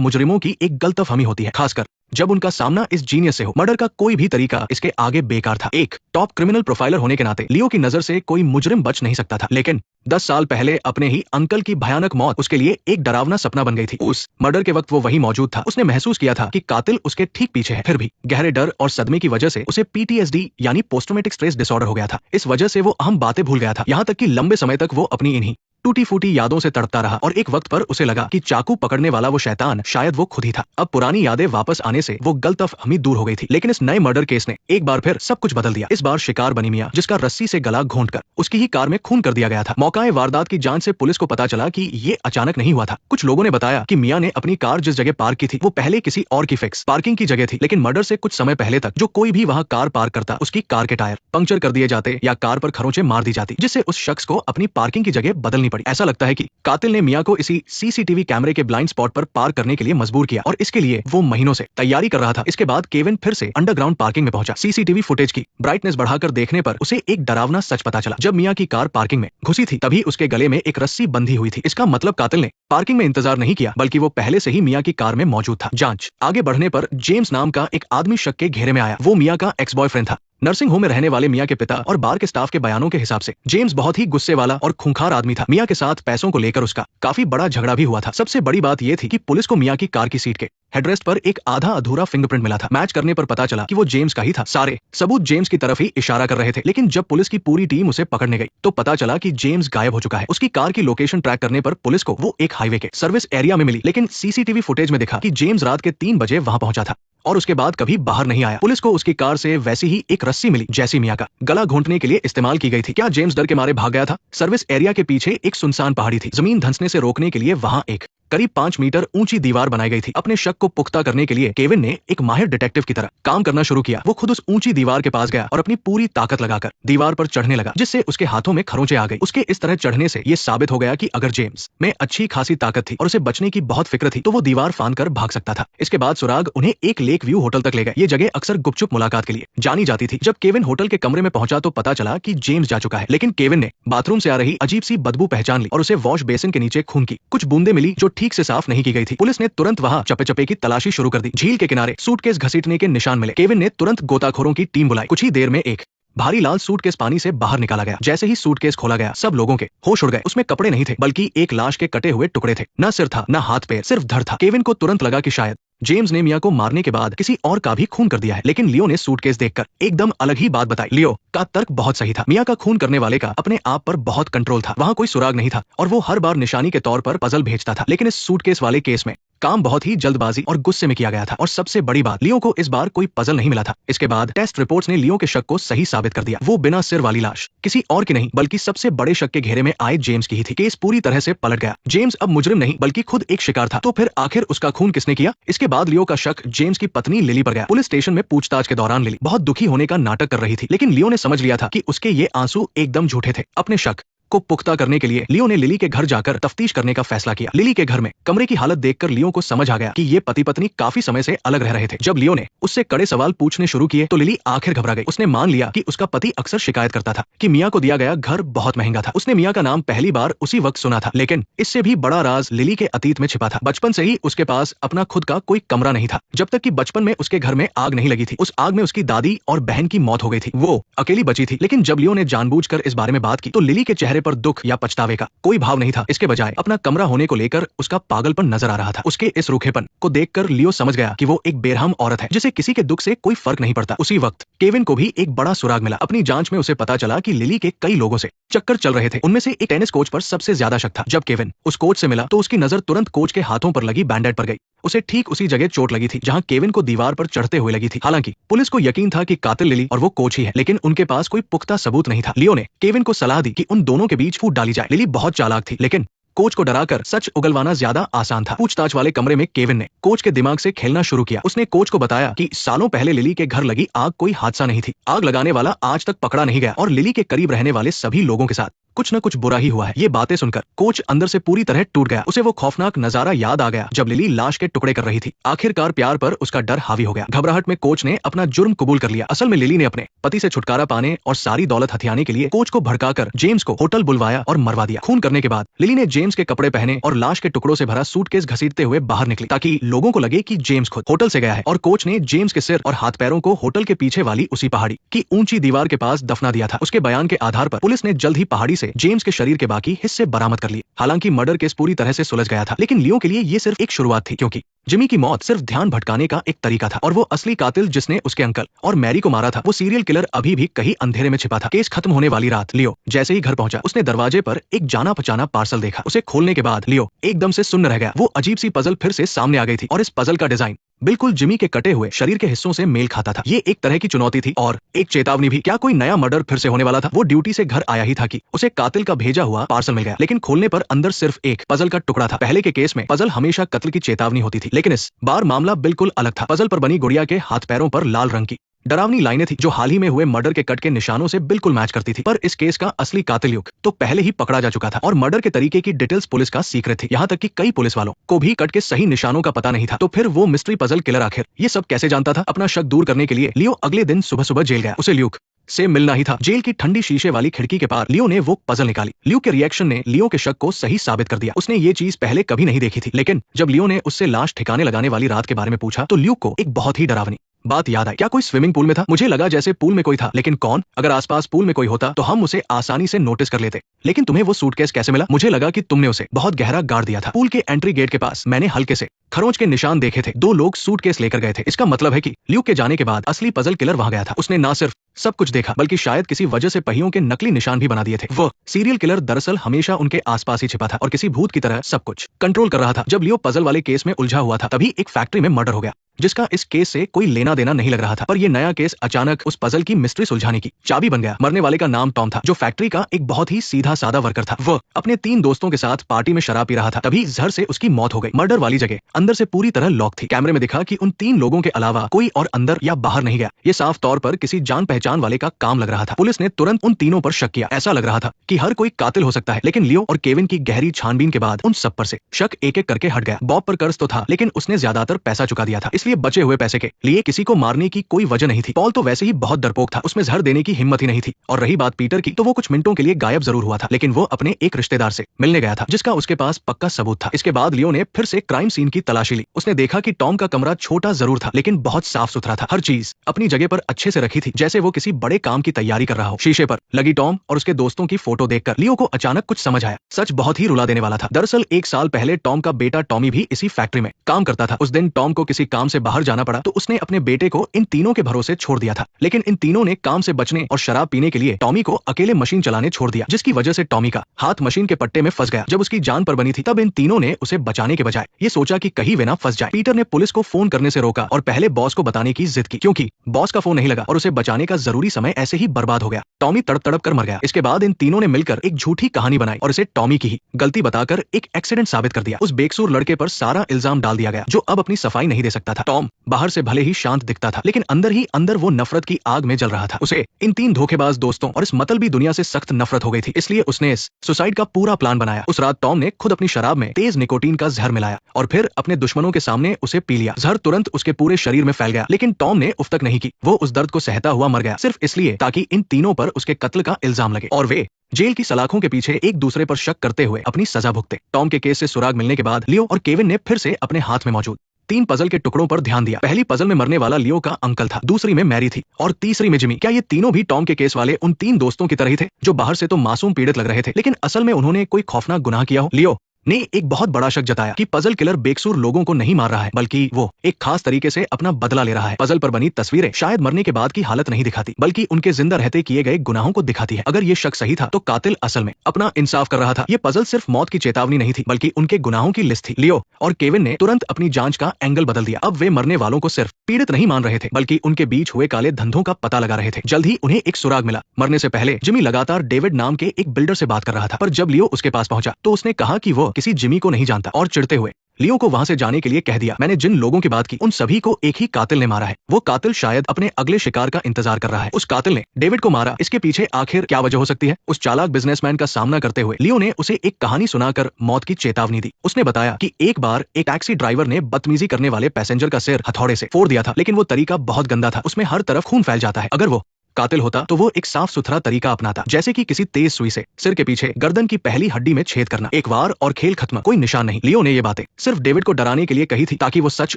मुजरिमों की एक गलतफहमी होती है, खासकर जब उनका सामना इस जीनियस से हो। मर्डर का कोई भी तरीका इसके आगे बेकार था। एक टॉप क्रिमिनल प्रोफाइलर होने के नाते लियो की नजर से कोई मुजरिम बच नहीं सकता था, लेकिन 10 साल पहले अपने ही अंकल की भयानक मौत उसके लिए एक डरावना सपना बन गई थी। उस मर्डर के वक्त वो वहीं मौजूद था। उसने महसूस किया था कि कातिल उसके ठीक पीछे है। फिर भी गहरे डर और सदमे की वजह से उसे पीटीएसडी यानी पोस्ट ट्रॉमेटिक स्ट्रेस डिसऑर्डर हो गया था। इस वजह से वो अहम बातें भूल गया था, यहाँ तक कि लंबे समय तक वो अपनी इन्हीं टूटी फूटी यादों से तड़पता रहा और एक वक्त पर उसे लगा कि चाकू पकड़ने वाला वो शैतान शायद वो खुद ही था। अब पुरानी यादें वापस आने से वो गलतफहमी दूर हो गई थी, लेकिन इस नए मर्डर केस ने एक बार फिर सब कुछ बदल दिया। इस बार शिकार बनी मियां, जिसका रस्सी से गला घोंटकर उसकी ही कार में खून कर दिया गया था। मौकाए वारदात की जांच से पुलिस को पता चला कि ये अचानक नहीं हुआ था। कुछ लोगों ने बताया कि मियां ने अपनी कार जिस जगह पार्क की थी वो पहले किसी और की फिक्स पार्किंग की जगह थी, लेकिन मर्डर से कुछ समय पहले तक जो कोई भी वहां कार पार्क करता उसकी कार के टायर पंक्चर कर दिए जाते या कार पर खरोंचे मार दी जाती, जिससे उस शख्स को अपनी पार्किंग की जगह बदलनी पड़ी। ऐसा लगता है कि कातिल ने मियां को इसी सीसीटीवी कैमरे के ब्लाइंड स्पॉट पर पार्क करने के लिए मजबूर किया और इसके लिए वो महीनों से तैयारी कर रहा था। इसके बाद केविन फिर से अंडरग्राउंड पार्किंग में पहुंचा। सीसीटीवी फुटेज की ब्राइटनेस बढ़ाकर देखने पर उसे एक डरावना सच पता चला। जब मियां की कार पार्किंग में घुसी थी तभी उसके गले में एक रस्सी बंधी हुई थी। इसका मतलब कातिल ने पार्किंग में इंतजार नहीं किया, बल्कि वो पहले से ही मियां की कार में मौजूद था। जांच आगे बढ़ने पर जेम्स नाम का एक आदमी शक के घेरे में आया। वो मियां का एक्स बॉयफ्रेंड था। नर्सिंग होम में रहने वाले मियां के पिता और बार के स्टाफ के बयानों के हिसाब से जेम्स बहुत ही गुस्से वाला और खूंखार आदमी था। मियां के साथ पैसों को लेकर उसका काफी बड़ा झगड़ा भी हुआ था। सबसे बड़ी बात यह थी कि पुलिस को मियां की कार की सीट के हेडरेस्ट पर एक आधा अधूरा फिंगरप्रिंट मिला था। मैच करने पर पता चला कि वो जेम्स का ही था। सारे सबूत जेम्स की तरफ ही इशारा कर रहे थे, लेकिन जब पुलिस की पूरी टीम उसे पकड़ने गई तो पता चला कि जेम्स गायब हो चुका है। उसकी कार की लोकेशन ट्रैक करने पर पुलिस को वो एक हाईवे के सर्विस एरिया में मिली, लेकिन सीसीटीवी फुटेज में दिखा कि जेम्स रात के 3 बजे वहां पहुंचा था और उसके बाद कभी बाहर नहीं आया। पुलिस को उसकी कार से वैसी ही एक रस्सी मिली जैसी मियां का गला घोंटने के लिए इस्तेमाल की गई थी। क्या जेम्स डर के मारे भाग गया था? सर्विस एरिया के पीछे एक सुनसान पहाड़ी थी। जमीन धंसने से रोकने के लिए वहां एक करीब 5 मीटर ऊंची दीवार बनाई गई थी। अपने शक को पुख्ता करने के लिए केविन ने एक माहिर डिटेक्टिव की तरह काम करना शुरू किया। वो खुद उस ऊंची दीवार के पास गया और अपनी पूरी ताकत लगाकर दीवार पर चढ़ने लगा, जिससे उसके हाथों में खरोंचे आ गई। उसके इस तरह चढ़ने से ये साबित हो गया कि अगर जेम्स में अच्छी खासी ताकत थी और उसे बचने की बहुत फिक्र थी तो वो दीवार फांद कर भाग सकता था। इसके बाद सुराग उन्हें एक लेक व्यू होटल तक ले गए। ये जगह अक्सर गुपचुप मुलाकात के लिए जानी जाती थी। जब केविन होटल के कमरे में पहुंचा तो पता चला कि जेम्स जा चुका है, लेकिन केविन ने बाथरूम से आ रही अजीब सी बदबू पहचान ली और उसे वॉश बेसिन के नीचे खून की कुछ बूंदें मिली जो ठीक से साफ नहीं की गई थी। पुलिस ने तुरंत वहां चप्पे चप्पे की तलाशी शुरू कर दी। झील के किनारे सूटकेस घसीटने के निशान मिले। केविन ने तुरंत गोताखोरों की टीम बुलाई। कुछ ही देर में एक भारी लाल सूटकेस पानी से बाहर निकाला गया। जैसे ही सूटकेस खोला गया सब लोगों के होश उड़ गए। उसमें कपड़े नहीं थे, बल्कि एक लाश के कटे हुए टुकड़े थे। न सिर था, न हाथ पैर, सिर्फ धड़ था। केविन को तुरंत लगा कि शायद जेम्स ने मियां को मारने के बाद किसी और का भी खून कर दिया है, लेकिन लियो ने सूटकेस देखकर एकदम अलग ही बात बताई। लियो का तर्क बहुत सही था। मियां का खून करने वाले का अपने आप पर बहुत कंट्रोल था। वहां कोई सुराग नहीं था और वो हर बार निशानी के तौर पर पजल भेजता था, लेकिन इस सूटकेस वाले केस में काम बहुत ही जल्दबाजी और गुस्से में किया गया था। और सबसे बड़ी बात, लियो को इस बार कोई पजल नहीं मिला था। इसके बाद टेस्ट रिपोर्ट्स ने लियो के शक को सही साबित कर दिया। वो बिना सिर वाली लाश किसी और की नहीं बल्कि सबसे बड़े शक के घेरे में आए जेम्स की ही थी। केस पूरी तरह से पलट गया। जेम्स अब मुजरिम नहीं बल्कि खुद एक शिकार था। तो फिर आखिर उसका खून किसने किया? इसके बाद लियो का शक जेम्स की पत्नी लिली पर गया। पुलिस स्टेशन में पूछताछ के दौरान लिली बहुत दुखी होने का नाटक कर रही थी, लेकिन लियो ने समझ लिया था कि उसके ये आंसू एकदम झूठे थे। अपने शक को पुख्ता करने के लिए लियो ने लिली के घर जाकर तफ्तीश करने का फैसला किया। लिली के घर में कमरे की हालत देखकर लियो को समझ आ गया कि ये पति पत्नी काफी समय से अलग रह रहे थे। जब लियो ने उससे कड़े सवाल पूछने शुरू किए तो लिली आखिर घबरा गई। उसने मान लिया कि उसका पति अक्सर शिकायत करता था कि मियां को दिया गया घर बहुत महंगा था। उसने मियां का नाम पहली बार उसी वक्त सुना था, लेकिन इससे भी बड़ा राज लिली के अतीत में छिपा था। बचपन से ही उसके पास अपना खुद का कोई कमरा नहीं था, जब तक कि बचपन में उसके घर में आग नहीं लगी थी। उस आग में उसकी दादी और बहन की मौत हो गई थी। वो अकेली बची थी। लेकिन जब लियो ने जानबूझकर इस बारे में बात की तो लिली के चेहरे पर दुख या पछतावे का कोई भाव नहीं था। इसके बजाय अपना कमरा होने को लेकर उसका पागलपन नजर आ रहा था। उसके इस रूखेपन को देखकर लियो समझ गया कि वो एक बेरहम औरत है जिसे किसी के दुख से कोई फर्क नहीं पड़ता। उसी वक्त केविन को भी एक बड़ा सुराग मिला। अपनी जांच में उसे पता चला कि लिली के कई लोगों से चक्कर चल रहे थे। उनमें से एक टेनिस कोच पर सबसे ज्यादा शक था। जब केविन उस कोच से मिला तो उसकी नजर तुरंत कोच के हाथों पर लगी बैंडेड पर गई। उसे ठीक उसी जगह चोट लगी थी जहां केविन को दीवार पर चढ़ते हुए लगी थी। हालांकि पुलिस को यकीन था कि कातिल लिली और वो कोच ही है, लेकिन उनके पास कोई पुख्ता सबूत नहीं था। लियो ने केविन को सलाह दी कि उन दोनों के बीच फूट डाली जाए। लिली बहुत चालाक थी, लेकिन कोच को डराकर सच उगलवाना ज्यादा आसान था। पूछताछ वाले कमरे में केविन ने कोच के दिमाग से खेलना शुरू किया। उसने कोच को बताया कि सालों पहले लिली के घर लगी आग कोई हादसा नहीं थी। आग लगाने वाला आज तक पकड़ा नहीं गया और लिली के करीब रहने वाले सभी लोगों के साथ कुछ न कुछ बुरा ही हुआ है। ये बातें सुनकर कोच अंदर से पूरी तरह टूट गया। उसे वो खौफनाक नजारा याद आ गया जब लिली लाश के टुकड़े कर रही थी। आखिरकार प्यार पर उसका डर हावी हो गया। घबराहट में कोच ने अपना जुर्म कबूल कर लिया। असल में लिली ने अपने पति से छुटकारा पाने और सारी दौलत हथियाने के लिए कोच को भड़काकर जेम्स को होटल बुलवाया और मरवा दिया। खून करने के बाद लिली ने जेम्स के कपड़े पहने और लाश के टुकड़ों से भरा सूटकेस घसीटते हुए बाहर निकली ताकि लोगों को लगे कि जेम्स खुद होटल से गया है। और कोच ने जेम्स के सिर और हाथ पैरों को होटल के पीछे वाली उसी पहाड़ी की ऊंची दीवार के पास दफना दिया था। उसके बयान के आधार पर पुलिस ने जल्द ही पहाड़ी से जेम्स के शरीर के बाकी हिस्से बरामद कर लिए। हालांकि मर्डर केस पूरी तरह से सुलझ गया था, लेकिन लियो के लिए ये सिर्फ एक शुरुआत थी, क्योंकि जिमी की मौत सिर्फ ध्यान भटकाने का एक तरीका था और वो असली कातिल जिसने उसके अंकल और मैरी को मारा था, वो सीरियल किलर अभी भी कहीं अंधेरे में छिपा था। केस खत्म होने वाली रात लियो जैसे ही घर पहुंचा, उसने दरवाजे पर एक जाना पहचाना पार्सल देखा। उसे खोलने के बाद लियो एकदम से सुन्न रह गया। वो अजीब सी पजल फिर से सामने आ गई थी और इस पजल का डिजाइन बिल्कुल जिमी के कटे हुए शरीर के हिस्सों से मेल खाता था। ये एक तरह की चुनौती थी और एक चेतावनी भी। क्या कोई नया मर्डर फिर से होने वाला था? वो ड्यूटी से घर आया ही था कि उसे कातिल का भेजा हुआ पार्सल मिल गया, लेकिन खोलने पर अंदर सिर्फ एक पजल का टुकड़ा था। पहले के केस में पजल हमेशा कत्ल की चेतावनी होती थी, लेकिन इस बार मामला बिल्कुल अलग था। पजल पर बनी गुड़िया के हाथ पैरों पर लाल रंग की डरावनी लाइनें थी जो हाल ही में हुए मर्डर के कट के निशानों से बिल्कुल मैच करती थी। पर इस केस का असली कातिल युग तो पहले ही पकड़ा जा चुका था और मर्डर के तरीके की डिटेल्स पुलिस का सीक्रेट थी। यहाँ तक कि कई पुलिस वालों को भी कट के सही निशानों का पता नहीं था। तो फिर वो मिस्ट्री पजल किलर आखिर ये सब कैसे जानता था? अपना शक दूर करने के लिए लियो अगले दिन सुबह सुबह जेल गया। उसे ल्यूक से मिलना ही था। जेल की ठंडी शीशे वाली खिड़की के पार लियो ने वो पजल निकाली। लियो के रिएक्शन ने लियो के शक को सही साबित कर दिया। उसने ये चीज पहले कभी नहीं देखी थी, लेकिन जब लियो ने उससे लाश ठिकाने लगाने वाली रात के बारे में पूछा तो लियो को एक बहुत ही डरावनी बात याद आई। क्या कोई स्विमिंग पूल में था? मुझे लगा जैसे पूल में कोई था, लेकिन कौन? अगर आसपास पूल में कोई होता तो हम उसे आसानी से नोटिस कर लेते। लेकिन तुम्हें वो सूटकेस कैसे मिला? मुझे लगा कि तुमने उसे बहुत गहरा गाड़ दिया था। पूल के एंट्री गेट के पास मैंने हल्के से खरोंच के निशान देखे थे। 2 लोग सूटकेस लेकर गए थे। इसका मतलब है कि ल्यूक के जाने के बाद असली पजल किलर वहां गया था। उसने ना सिर्फ सब कुछ देखा, बल्कि शायद किसी वजह से पहियों के नकली निशान भी बना दिए थे। वो सीरियल किलर दरअसल हमेशा उनके आसपास ही छिपा था और किसी भूत की तरह सब कुछ कंट्रोल कर रहा था। जब लियो पजल वाले केस में उलझा हुआ था, तभी एक फैक्ट्री में मर्डर हो गया जिसका इस केस से कोई लेना देना नहीं लग रहा था। पर ये नया केस अचानक उस पजल की मिस्ट्री सुलझाने की चाबी बन गया। मरने वाले का नाम टॉम था, जो फैक्ट्री का एक बहुत ही सीधा साधा वर्कर था। वो अपने 3 दोस्तों के साथ पार्टी में शराब पी रहा था, तभी जहर से उसकी मौत हो गई। मर्डर वाली जगह अंदर से पूरी तरह लॉक थी। कैमरे में दिखा कि उन 3 लोगों के अलावा कोई और अंदर या बाहर नहीं गया। ये साफ तौर पर किसी जान पहचान वाले का काम लग रहा था। पुलिस ने तुरंत उन तीनों पर शक किया। ऐसा लग रहा था कि हर कोई कातिल हो सकता है, लेकिन लियो और केविन की गहरी छानबीन के बाद उन सब पर से शक एक एक करके हट गया। बॉब पर कर्ज तो था, लेकिन उसने ज्यादातर पैसा चुका दिया था, इसलिए बचे हुए पैसे के लिए किसी को मारने की कोई वजह नहीं थी। पॉल तो वैसे ही बहुत डरपोक था, उसमें जहर देने की हिम्मत ही नहीं थी। और रही बात पीटर की, तो वो कुछ मिनटों के लिए गायब जरूर हुआ था, लेकिन वो अपने एक रिश्तेदार से मिलने गया था जिसका उसके पास पक्का सबूत था। इसके बाद लियो ने फिर से क्राइम सीन की तलाशी ली। उसने देखा कि टॉम का कमरा छोटा जरूर था, लेकिन बहुत साफ सुथरा था। हर चीज अपनी जगह पर अच्छे से रखी थी, जैसे वो किसी बड़े काम की तैयारी कर रहा हो। शीशे पर लगी टॉम और उसके दोस्तों की फोटो देखकर लियो को अचानक कुछ समझ आया। सच बहुत ही रुला देने वाला था। दरअसल 1 साल पहले टॉम का बेटा टॉमी भी इसी फैक्ट्री में काम करता था। उस दिन टॉम को किसी काम से बाहर जाना पड़ा, तो उसने अपने बेटे को इन तीनों के भरोसे छोड़ दिया था। लेकिन इन तीनों ने काम से बचने और शराब पीने के लिए टॉमी को अकेले मशीन चलाने छोड़ दिया, जिसकी वजह से टॉमी का हाथ मशीन के पट्टे में फंस गया। जब उसकी जान पर बनी थी, तब इन तीनों ने उसे बचाने के बजाय ये सोचा कि कहीं वे ना फंस जाए। पीटर ने पुलिस को फोन करने से रोका और पहले बॉस को बताने की जिद की, क्योंकि बॉस का फोन नहीं लगा और उसे बचाने का जरूरी समय ऐसे ही बर्बाद हो गया। टॉमी तड़प तड़प कर मर गया। इसके बाद इन तीनों ने मिलकर एक झूठी कहानी बनाई और इसे टॉमी की ही गलती बताकर एक एक्सीडेंट साबित कर दिया। उस बेकसूर लड़के पर सारा इल्जाम डाल दिया गया, जो अब अपनी सफाई नहीं दे सकता था। टॉम बाहर से भले ही शांत दिखता था, लेकिन अंदर ही अंदर वो नफरत की आग में जल रहा था। उसे इन 3 धोखेबाज दोस्तों और इस मतलबी दुनिया से सख्त नफरत हो गई थी, इसलिए उसने इस सुसाइड का पूरा प्लान बनाया। उस रात टॉम ने खुद अपनी शराब में तेज निकोटीन का जहर मिलाया और फिर अपने दुश्मनों के सामने उसे पी लिया। जहर तुरंत उसके पूरे शरीर में फैल गया, लेकिन टॉम ने उफ तक नहीं की। वो उस दर्द को सहता हुआ मर गया, सिर्फ इसलिए ताकि इन तीनों पर उसके कत्ल का इल्जाम लगे और वे जेल की सलाखों के पीछे एक दूसरे पर शक करते हुए अपनी सजा भुगते। टॉम के केस से सुराग मिलने के बाद लियो और केविन ने फिर से अपने हाथ में मौजूद 3 पजल के टुकड़ों पर ध्यान दिया। पहली पजल में मरने वाला लियो का अंकल था, दूसरी में मैरी थी और तीसरी में जिमी। क्या ये तीनों भी टॉम के केस वाले उन 3 दोस्तों की तरह ही थे, जो बाहर से तो मासूम पीड़ित लग रहे थे, लेकिन असल में उन्होंने कोई खौफनाक गुनाह किया हो? लियो ने एक बहुत बड़ा शक जताया कि पजल किलर बेकसूर लोगों को नहीं मार रहा है, बल्कि वो एक खास तरीके से अपना बदला ले रहा है। पजल पर बनी तस्वीरें शायद मरने के बाद की हालत नहीं दिखाती, बल्कि उनके जिंदा रहते किए गए गुनाहों को दिखाती है। अगर ये शक सही था, तो कातिल असल में अपना इंसाफ कर रहा था। ये पजल सिर्फ मौत की चेतावनी नहीं थी, बल्कि उनके गुनाहों की लिस्ट थी। लियो और केविन ने तुरंत अपनी जांच का एंगल बदल दिया। अब वे मरने वालों को सिर्फ पीड़ित नहीं मान रहे थे, बल्कि उनके बीच हुए काले धंधों का पता लगा रहे थे। जल्द ही उन्हें एक सुराग मिला। मरने से पहले जिमी लगातार डेविड नाम के एक बिल्डर से बात कर रहा था, पर जब लियो उसके पास पहुंचा तो उसने कहा कि वो किसी जिमी को नहीं जानता और चिढ़ते हुए लियो को वहां से जाने के लिए कह दिया। मैंने जिन लोगों की बात की उन सभी को एक ही कातिल ने मारा है। वो कातिल शायद अपने अगले शिकार का इंतजार कर रहा है। उस कातिल ने डेविड को मारा। इसके पीछे आखिर क्या वजह हो सकती है? उस चालाक बिजनेसमैन का सामना करते हुए लियो ने उसे एक कहानी सुनाकर मौत की चेतावनी दी। उसने बताया कि एक बार एक टैक्सी ड्राइवर ने बदतमीजी करने वाले पैसेंजर का सिर हथौड़े से फोड़ दिया था, लेकिन वो तरीका बहुत गंदा था। उसमें हर तरफ खून फैल जाता है। अगर वो कातिल होता तो वो एक साफ सुथरा तरीका अपनाता, जैसे कि किसी तेज सुई से सिर के पीछे गर्दन की पहली हड्डी में छेद करना। एक बार और खेल खत्म, कोई निशान नहीं। लियो ने ये बातें सिर्फ डेविड को डराने के लिए कही थी ताकि वो सच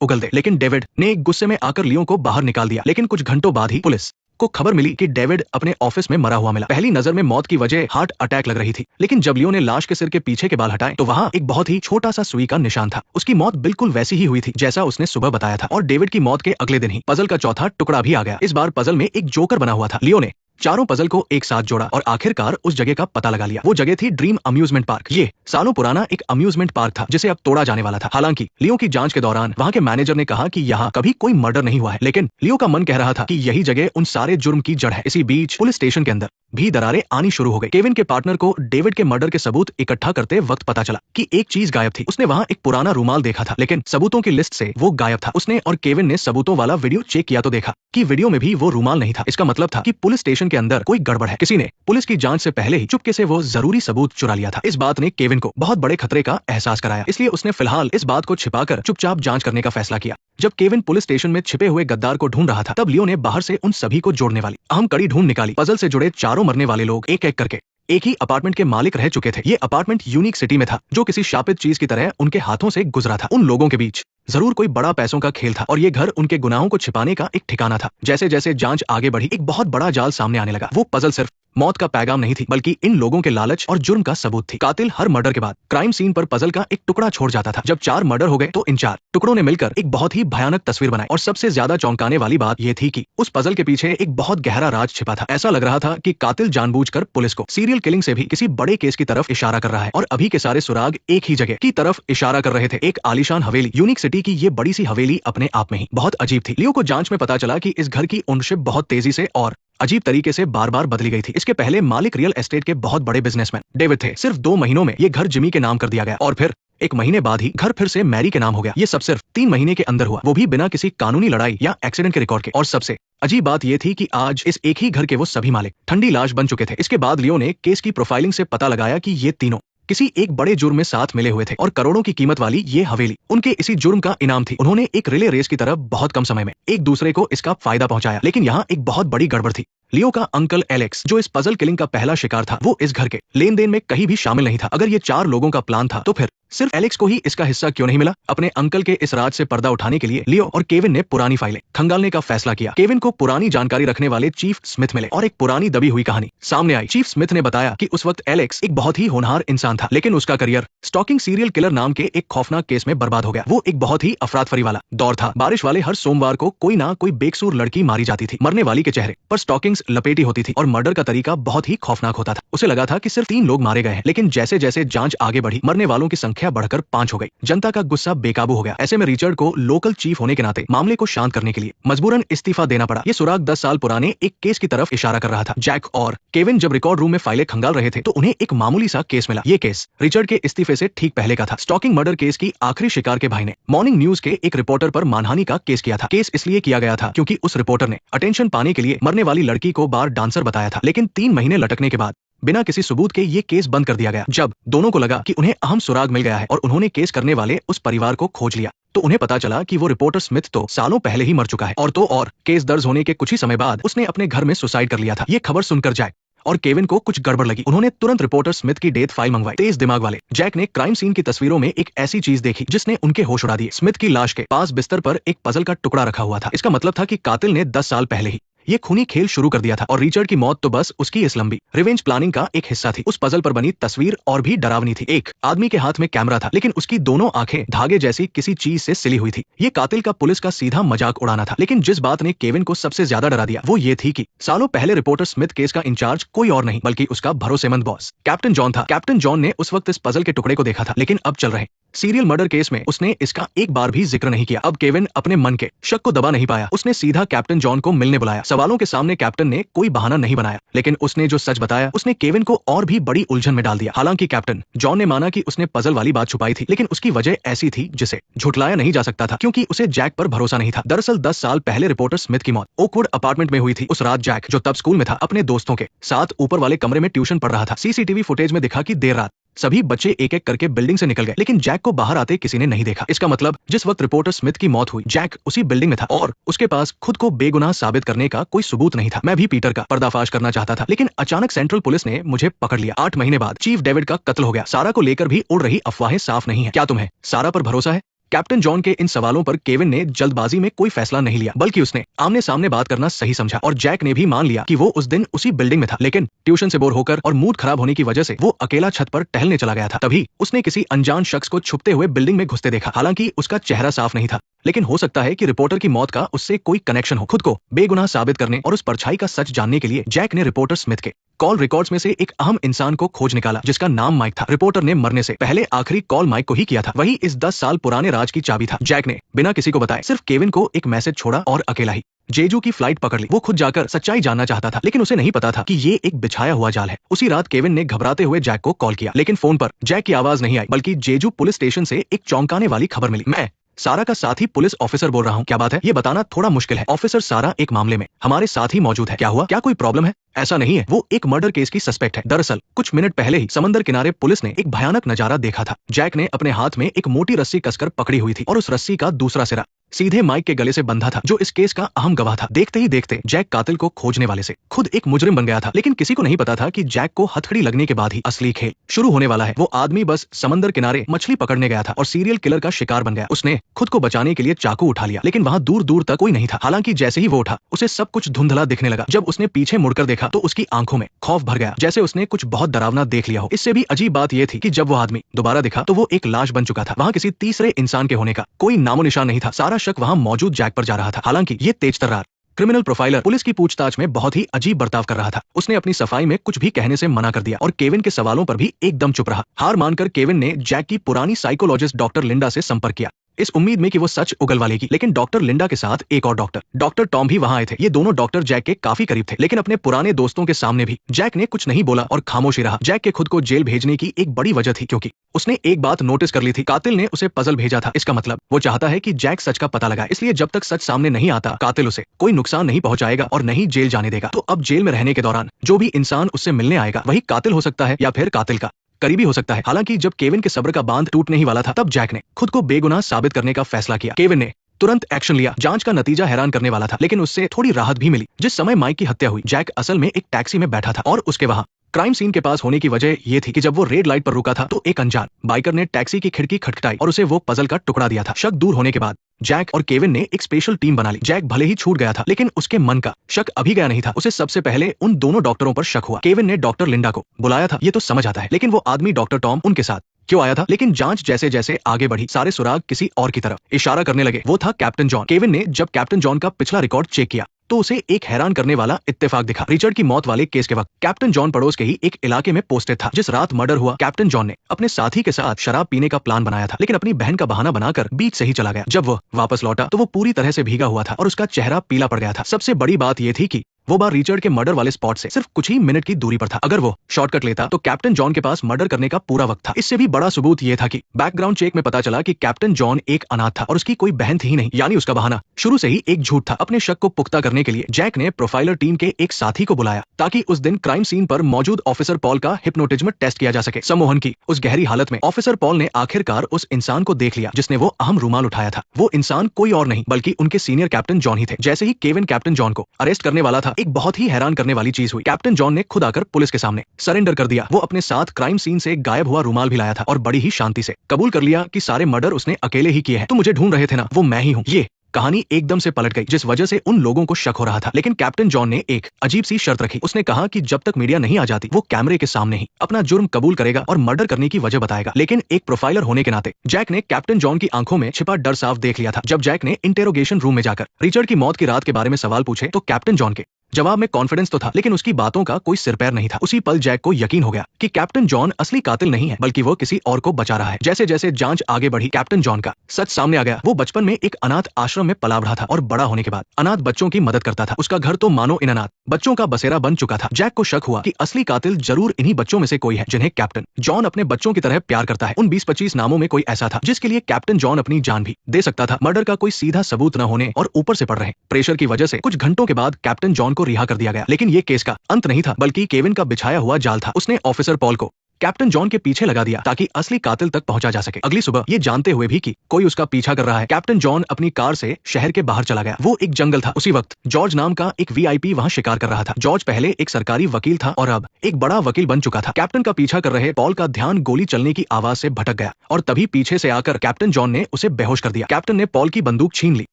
उगल दे, लेकिन डेविड ने गुस्से में आकर लियो को बाहर निकाल दिया। लेकिन कुछ घंटों बाद ही पुलिस को खबर मिली कि डेविड अपने ऑफिस में मरा हुआ मिला। पहली नजर में मौत की वजह हार्ट अटैक लग रही थी, लेकिन जब लियो ने लाश के सिर के पीछे के बाल हटाए तो वहां एक बहुत ही छोटा सा सुई का निशान था। उसकी मौत बिल्कुल वैसी ही हुई थी जैसा उसने सुबह बताया था। और डेविड की मौत के अगले दिन ही पजल का चौथा टुकड़ा भी आ गया। इस बार पजल में एक जोकर बना हुआ था। लियो ने चारों पजल को एक साथ जोड़ा और आखिरकार उस जगह का पता लगा लिया। वो जगह थी ड्रीम अम्यूजमेंट पार्क। ये सालों पुराना एक अम्यूजमेंट पार्क था जिसे अब तोड़ा जाने वाला था। हालांकि लियो की जांच के दौरान वहां के मैनेजर ने कहा कि यहाँ कभी कोई मर्डर नहीं हुआ है, लेकिन लियो का मन कह रहा था कि यही जगह उन सारे जुर्म की जड़ है। इसी बीच पुलिस स्टेशन के अंदर भी दरारें आनी शुरू हो गई। केविन के पार्टनर को डेविड के मर्डर के सबूत इकट्ठा करते वक्त पता चला कि एक चीज गायब थी। उसने वहां एक पुराना रूमाल देखा था, लेकिन सबूतों की लिस्ट से वो गायब था। उसने और केविन ने सबूतों वाला वीडियो चेक किया तो देखा कि वीडियो में भी वो रूमाल नहीं था। इसका मतलब था कि पुलिस स्टेशन के अंदर कोई गड़बड़ है। किसी ने पुलिस की जांच से पहले ही चुपके से वो जरूरी सबूत चुरा लिया था। इस बात ने केविन को बहुत बड़े खतरे का एहसास कराया, इसलिए उसने फिलहाल इस बात को छिपाकर चुपचाप जांच करने का फैसला किया। जब केविन पुलिस स्टेशन में छिपे हुए गद्दार को ढूंढ रहा था, तब लियो ने बाहर से उन सभी को जोड़ने वाली अहम कड़ी ढूंढ निकाली। पजल से जुड़े चारों मरने वाले लोग एक एक करके एक ही अपार्टमेंट के मालिक रह चुके थे। ये अपार्टमेंट यूनिक सिटी में था, जो किसी शापित चीज की तरह उनके हाथों से गुजरा था। उन लोगों के बीच जरूर कोई बड़ा पैसों का खेल था और ये घर उनके गुनाहों को छिपाने का एक ठिकाना था। जैसे जैसे जांच आगे बढ़ी, एक बहुत बड़ा जाल सामने आने लगा। वो पजल सिर्फ मौत का पैगाम नहीं थी, बल्कि इन लोगों के लालच और जुर्म का सबूत थी। कातिल हर मर्डर के बाद क्राइम सीन पर पजल का एक टुकड़ा छोड़ जाता था। जब 4 मर्डर हो गए तो इन 4 टुकड़ों ने मिलकर एक बहुत ही भयानक तस्वीर बनाई। और सबसे ज्यादा चौंकाने वाली बात यह थी कि उस पजल के पीछे एक बहुत गहरा राज छिपा था। ऐसा लग रहा था कि कातिल जानबूझकर पुलिस को सीरियल किलिंग से भी किसी बड़े केस की तरफ इशारा कर रहा है, और अभी के सारे सुराग एक ही जगह की तरफ इशारा कर रहे थे। एक आलीशान हवेली। यूनिक सिटी की ये बड़ी सी हवेली अपने आप में ही बहुत अजीब थी। लियो को जांच में पता चला कि इस घर की ओनरशिप बहुत तेजी से और अजीब तरीके से बार बार बदली गई थी। इसके पहले मालिक रियल एस्टेट के बहुत बड़े बिजनेसमैन डेविड थे। सिर्फ 2 महीनों में ये घर जिमी के नाम कर दिया गया, और फिर 1 महीने बाद ही घर फिर से मैरी के नाम हो गया। ये सब सिर्फ 3 महीने के अंदर हुआ, वो भी बिना किसी कानूनी लड़ाई या एक्सीडेंट के रिकॉर्ड के। और सबसे अजीब बात यह थी कि आज इस एक ही घर के वो सभी मालिक ठंडी लाश बन चुके थे। इसके बाद लियो ने केस की प्रोफाइलिंग से पता लगाया कि ये तीनों किसी एक बड़े जुर्म में साथ मिले हुए थे, और करोड़ों की कीमत वाली ये हवेली उनके इसी जुर्म का इनाम थी। उन्होंने एक रिले रेस की तरह बहुत कम समय में एक दूसरे को इसका फायदा पहुंचाया। लेकिन यहाँ एक बहुत बड़ी गड़बड़ थी। लियो का अंकल एलेक्स, जो इस पजल किलिंग का पहला शिकार था, वो इस घर के लेन देन में कहीं भी शामिल नहीं था। अगर ये 4 लोगों का प्लान था तो फिर सिर्फ एलेक्स को ही इसका हिस्सा क्यों नहीं मिला? अपने अंकल के इस राज से पर्दा उठाने के लिए लियो और केविन ने पुरानी फाइलें खंगालने का फैसला किया। केविन को पुरानी जानकारी रखने वाले चीफ स्मिथ मिले और एक पुरानी दबी हुई कहानी सामने आई। चीफ स्मिथ ने बताया कि उस वक्त एलेक्स एक बहुत ही होनहार इंसान था, लेकिन उसका करियर स्टॉकिंग सीरियल किलर नाम के एक खौफनाक केस में बर्बाद हो गया। वो एक बहुत ही अफरातफरी वाला दौर था। बारिश वाले हर सोमवार को कोई ना कोई बेकसूर लड़की मारी जाती थी। मरने वाली के चेहरे पर स्टॉकिंग्स लपेटी होती थी और मर्डर का तरीका बहुत ही खौफनाक होता था। उसे लगा था कि सिर्फ 3 लोग मारे गए हैं, लेकिन जैसे जैसे जांच आगे बढ़ी, मरने वालों की संख्या बढ़कर 5 हो गई। जनता का गुस्सा बेकाबू हो गया। ऐसे में रिचर्ड को लोकल चीफ होने के नाते मामले को शांत करने के लिए मजबूरन इस्तीफा देना पड़ा। ये सुराग 10 साल पुराने एक केस की तरफ इशारा कर रहा था। जैक और केविन जब रिकॉर्ड रूम में फाइलें खंगाल रहे थे तो उन्हें एक मामूली सा केस मिला। ये केस रिचर्ड के इस्तीफे से ठीक पहले का था। स्टॉकिंग मर्डर केस की आखिरी शिकार के भाई ने मॉर्निंग न्यूज के एक रिपोर्टर पर मानहानि का केस किया था। केस इसलिए किया गया था क्योंकि उस रिपोर्टर ने अटेंशन पाने के लिए मरने वाली लड़की को बार डांसर बताया था, लेकिन 3 महीने लटकने के बाद बिना किसी सबूत के ये केस बंद कर दिया गया। जब दोनों को लगा कि उन्हें अहम सुराग मिल गया है और उन्होंने केस करने वाले उस परिवार को खोज लिया, तो उन्हें पता चला कि वो रिपोर्टर स्मिथ तो सालों पहले ही मर चुका है, और केस दर्ज होने के कुछ ही समय बाद उसने अपने घर में सुसाइड कर लिया था। ये खबर सुनकर जैक और केविन को कुछ गड़बड़ लगी। उन्होंने तुरंत रिपोर्टर स्मिथ की डेथ फाइल मंगवाई। तेज दिमाग वाले जैक ने क्राइम सीन की तस्वीरों में एक ऐसी चीज देखी जिसने उनके होश उड़ा दिए। स्मिथ की लाश के पास बिस्तर पर एक पजल का टुकड़ा रखा हुआ था। इसका मतलब था कि कातिल ने 10 साल पहले ही ये खूनी खेल शुरू कर दिया था, और रिचर्ड की मौत तो बस उसकी इस लंबी रिवेंज प्लानिंग का एक हिस्सा थी। उस पजल पर बनी तस्वीर और भी डरावनी थी। एक आदमी के हाथ में कैमरा था, लेकिन उसकी दोनों आंखें धागे जैसी किसी चीज से सिली हुई थी। ये कातिल का पुलिस का सीधा मजाक उड़ाना था। लेकिन जिस बात ने केविन को सबसे ज्यादा डरा दिया वो ये थी कि सालों पहले रिपोर्टर स्मिथ केस का इंचार्ज कोई और नहीं बल्कि उसका भरोसेमंद बॉस कैप्टन जॉन था। कैप्टन जॉन ने उस वक्त इस पजल के टुकड़े को देखा था, लेकिन अब चल रहे सीरियल मर्डर केस में उसने इसका एक बार भी जिक्र नहीं किया। अब केविन अपने मन के शक को दबा नहीं पाया। उसने सीधा कैप्टन जॉन को मिलने बुलाया। सवालों के सामने कैप्टन ने कोई बहाना नहीं बनाया, लेकिन उसने जो सच बताया उसने केविन को और भी बड़ी उलझन में डाल दिया। हालांकि कैप्टन जॉन ने माना कि उसने पजल वाली बात छुपाई थी, लेकिन उसकी वजह ऐसी थी जिसे झुठलाया नहीं जा सकता था, क्योंकि उसे जैक पर भरोसा नहीं था। दरअसल 10 साल पहले रिपोर्टर स्मिथ की मौत ओकवुड अपार्टमेंट में हुई थी। उस रात जैक, जो तब स्कूल में था, अपने दोस्तों के साथ ऊपर वाले कमरे में ट्यूशन पढ़ रहा था। सीसीटीवी फुटेज में दिखा कि देर रात सभी बच्चे एक एक करके बिल्डिंग से निकल गए, लेकिन जैक को बाहर आते किसी ने नहीं देखा। इसका मतलब जिस वक्त रिपोर्टर स्मिथ की मौत हुई, जैक उसी बिल्डिंग में था और उसके पास खुद को बेगुनाह साबित करने का कोई सबूत नहीं था। मैं भी पीटर का पर्दाफाश करना चाहता था, लेकिन अचानक सेंट्रल पुलिस ने मुझे पकड़ लिया। 8 महीने बाद चीफ डेविड का कत्ल हो गया। सारा को लेकर भी उड़ रही अफवाहें साफ नहीं है। क्या तुम्हें सारा पर भरोसा है? कैप्टन जॉन के इन सवालों पर केविन ने जल्दबाजी में कोई फैसला नहीं लिया, बल्कि उसने आमने सामने बात करना सही समझा। और जैक ने भी मान लिया कि वो उस दिन उसी बिल्डिंग में था, लेकिन ट्यूशन से बोर होकर और मूड खराब होने की वजह से वो अकेला छत पर टहलने चला गया था। तभी उसने किसी अनजान शख्स को छुपते हुए बिल्डिंग में घुसते देखा। हालांकि उसका चेहरा साफ नहीं था, लेकिन हो सकता है कि रिपोर्टर की मौत का उससे कोई कनेक्शन हो। खुद को बेगुनाह साबित करने और उस परछाई का सच जानने के लिए जैक ने रिपोर्टर स्मिथ के कॉल रिकॉर्ड्स में से एक अहम इंसान को खोज निकाला, जिसका नाम माइक था। रिपोर्टर ने मरने से पहले आखिरी कॉल माइक को ही किया था। वही इस 10 साल पुराने राज की चाबी था। जैक ने बिना किसी को बताए सिर्फ केविन को एक मैसेज छोड़ा और अकेला ही जेजू की फ्लाइट पकड़ ली। वो खुद जाकर सच्चाई जानना चाहता था, लेकिन उसे नहीं पता था कि ये एक बिछाया हुआ जाल है। उसी रात केविन ने घबराते हुए जैक को कॉल किया, लेकिन फोन पर जैक की आवाज नहीं आई, बल्कि जेजू पुलिस स्टेशन से एक चौंकाने वाली खबर मिली। मैं सारा का साथी पुलिस ऑफिसर बोल रहा हूँ। क्या बात है? ये बताना थोड़ा मुश्किल है। ऑफिसर सारा एक मामले में हमारे साथ ही मौजूद है। क्या हुआ? क्या कोई प्रॉब्लम है? ऐसा नहीं है, वो एक मर्डर केस की सस्पेक्ट है। दरअसल कुछ मिनट पहले ही समंदर किनारे पुलिस ने एक भयानक नजारा देखा था। जैक ने अपने हाथ में एक मोटी रस्सी कसकर पकड़ी हुई थी और उस रस्सी का दूसरा सिरा सीधे माइक के गले से बंधा था, जो इस केस का अहम गवाह था। देखते ही देखते जैक कातिल को खोजने वाले से खुद एक मुजरिम बन गया था, लेकिन किसी को नहीं पता था कि जैक को हथकड़ी लगने के बाद ही असली खेल शुरू होने वाला है। वो आदमी बस समंदर किनारे मछली पकड़ने गया था और सीरियल किलर का शिकार बन गया। उसने खुद को बचाने के लिए चाकू उठा लिया, लेकिन वहाँ दूर दूर तक कोई नहीं था। हालांकि जैसे ही वो उठा, उसे सब कुछ धुंधला दिखने लगा। जब उसने पीछे मुड़कर देखा तो उसकी आंखों में खौफ भर गया, जैसे उसने कुछ बहुत डरावना देख लिया हो। इससे भी अजीब बात यह थी कि जब वो आदमी दोबारा दिखा तो वो एक लाश बन चुका था। वहाँ किसी तीसरे इंसान के होने का कोई नामो निशान नहीं था। सारा शक वहाँ मौजूद जैक पर जा रहा था। हालांकि ये तेज तर्रार क्रिमिनल प्रोफाइलर पुलिस की पूछताछ में बहुत ही अजीब बर्ताव कर रहा था। उसने अपनी सफाई में कुछ भी कहने से मना कर दिया और केविन के सवालों पर भी एकदम चुप रहा। हार मानकर केविन ने जैक की पुरानी साइकोलॉजिस्ट डॉक्टर लिंडा से संपर्क किया, इस उम्मीद में कि वो सच उगलवा लेगी। लेकिन डॉक्टर लिंडा के साथ एक और डॉक्टर टॉम भी वहां आए थे। ये दोनों डॉक्टर जैक के काफी करीब थे, लेकिन अपने पुराने दोस्तों के सामने भी जैक ने कुछ नहीं बोला और खामोश ही रहा। जैक के खुद को जेल भेजने की एक बड़ी वजह थी, क्योंकि उसने एक बात नोटिस कर ली थी, कातिल ने उसे पजल भेजा था। इसका मतलब वो चाहता है कि जैक सच का पता लगाए, इसलिए जब तक सच सामने नहीं आता कातिल उसे कोई नुकसान नहीं पहुंचाएगा और नहीं जेल जाने देगा। तो अब जेल में रहने के दौरान जो भी इंसान उससे मिलने आएगा वही कातिल हो सकता है या फिर कातिल का करीबी हो सकता है। हालांकि जब केविन के सब्र का बांध टूटने ही वाला था, तब जैक ने खुद को बेगुनाह साबित करने का फैसला किया। केविन ने तुरंत एक्शन लिया। जांच का नतीजा हैरान करने वाला था, लेकिन उससे थोड़ी राहत भी मिली। जिस समय माइक की हत्या हुई, जैक असल में एक टैक्सी में बैठा था और उसके वहां क्राइम सीन के पास होने की वजह ये थी कि जब वो रेड लाइट पर रुका था तो एक अनजान बाइकर ने टैक्सी की खिड़की खटखटाई और उसे वो पजल का टुकड़ा दिया था। शक दूर होने के बाद जैक और केविन ने एक स्पेशल टीम बना ली। जैक भले ही छूट गया था, लेकिन उसके मन का शक अभी गया नहीं था। उसे सबसे पहले उन दोनों डॉक्टरों पर शक हुआ। केविन ने डॉक्टर लिंडा को बुलाया था, ये तो समझ आता है, लेकिन वो आदमी डॉक्टर टॉम उनके साथ क्यों आया था? लेकिन जांच जैसे जैसे आगे बढ़ी, सारे सुराग किसी और की तरफ इशारा करने लगे। वो था कैप्टन जॉन। केविन ने जब कैप्टन जॉन का पिछला रिकॉर्ड चेक किया तो उसे एक हैरान करने वाला इत्तेफाक दिखा। रिचर्ड की मौत वाले केस के वक्त कैप्टन जॉन पड़ोस के ही एक इलाके में पोस्टेड था। जिस रात मर्डर हुआ, कैप्टन जॉन ने अपने साथी के साथ शराब पीने का प्लान बनाया था, लेकिन अपनी बहन का बहाना बनाकर बीच से ही चला गया। जब वो वापस लौटा तो वो पूरी तरह से भीगा हुआ था और उसका चेहरा पीला पड़ गया था। सबसे बड़ी बात यह थी कि वो बार रिचर्ड के मर्डर वाले स्पॉट से सिर्फ कुछ ही मिनट की दूरी पर था। अगर वो शॉर्टकट लेता तो कैप्टन जॉन के पास मर्डर करने का पूरा वक्त था। इससे भी बड़ा सबूत यह था कि बैकग्राउंड चेक में पता चला कि कैप्टन जॉन एक अनाथ था और उसकी कोई बहन थी ही नहीं, यानी उसका बहाना शुरू से ही एक झूठ था। अपने शक को पुख्ता करने के लिए जैक ने प्रोफाइलर टीम के एक साथी को बुलाया ताकि उस दिन क्राइम सीन पर मौजूद ऑफिसर पॉल का हिप्नोटिज्म टेस्ट किया जा सके। सम्मोहन की उस गहरी हालत में ऑफिसर पॉल ने आखिरकार उस इंसान को देख लिया जिसने वो अहम रूमाल उठाया था। वो इंसान कोई और नहीं बल्कि उनके सीनियर कैप्टन जॉन ही थे। जैसे ही केविन कैप्टन जॉन को अरेस्ट करने वाला था, एक बहुत ही हैरान करने वाली चीज हुई। कैप्टन जॉन ने खुद आकर पुलिस के सामने सरेंडर कर दिया। वो अपने साथ क्राइम सीन से गायब हुआ रूमाल भी लाया था और बड़ी ही शांति से कबूल कर लिया कि सारे मर्डर उसने अकेले ही किए हैं। तो मुझे ढूंढ रहे थे ना, वो मैं ही हूँ। ये कहानी एकदम से पलट गई, जिस वजह से उन लोगों को शक हो रहा था। लेकिन कैप्टन जॉन ने एक अजीब सी शर्त रखी। उसने कहा कि जब तक मीडिया नहीं आ जाती वो कैमरे के सामने ही अपना जुर्म कबूल करेगा और मर्डर करने की वजह बताएगा। लेकिन एक प्रोफाइलर होने के नाते जैक ने कैप्टन जॉन की आंखों में छिपा डर साफ देख लिया था। जब जैक ने इंटेरोगेशन रूम में जाकर रिचर्ड की मौत की रात के बारे में सवाल पूछे तो कैप्टन जॉन के जवाब में कॉन्फिडेंस तो था, लेकिन उसकी बातों का कोई सिर पैर नहीं था। उसी पल जैक को यकीन हो गया कि कैप्टन जॉन असली कातिल नहीं है, बल्कि वो किसी और को बचा रहा है। जैसे जैसे जांच आगे बढ़ी, कैप्टन जॉन का सच सामने आ गया। वो बचपन में एक अनाथ आश्रम में पला बढ़ा था और बड़ा होने के बाद अनाथ बच्चों की मदद करता था। उसका घर तो मानो इन अनाथ बच्चों का बसेरा बन चुका था। जैक को शक हुआ कि असली कातिल जरूर इन्हीं बच्चों में से कोई है, जिन्हें कैप्टन जॉन अपने बच्चों की तरह प्यार करता है। उन 20-25 नामों में कोई ऐसा था जिसके लिए कैप्टन जॉन अपनी जान भी दे सकता था। मर्डर का कोई सीधा सबूत न होने और ऊपर से पड़ रहे प्रेशर की वजह से कुछ घंटों के बाद कैप्टन जॉन को रिहा कर दिया गया। लेकिन ये केस का अंत नहीं था, बल्कि केविन का बिछाया हुआ जाल था। उसने ऑफिसर पॉल को कैप्टन जॉन के पीछे लगा दिया ताकि असली कातिल तक पहुंचा जा सके। अगली सुबह ये जानते हुए भी कि कोई उसका पीछा कर रहा है, कैप्टन जॉन अपनी कार से शहर के बाहर चला गया। वो एक जंगल था। उसी वक्त जॉर्ज नाम का एक वीआईपी वहां शिकार कर रहा था। जॉर्ज पहले एक सरकारी वकील था और अब एक बड़ा वकील बन चुका था। कैप्टन का पीछा कर रहे पॉल का ध्यान गोली चलने की आवाज से भटक गया और तभी पीछे से आकर कैप्टन जॉन ने उसे बेहोश कर दिया। कैप्टन ने पॉल की बंदूक छीन ली,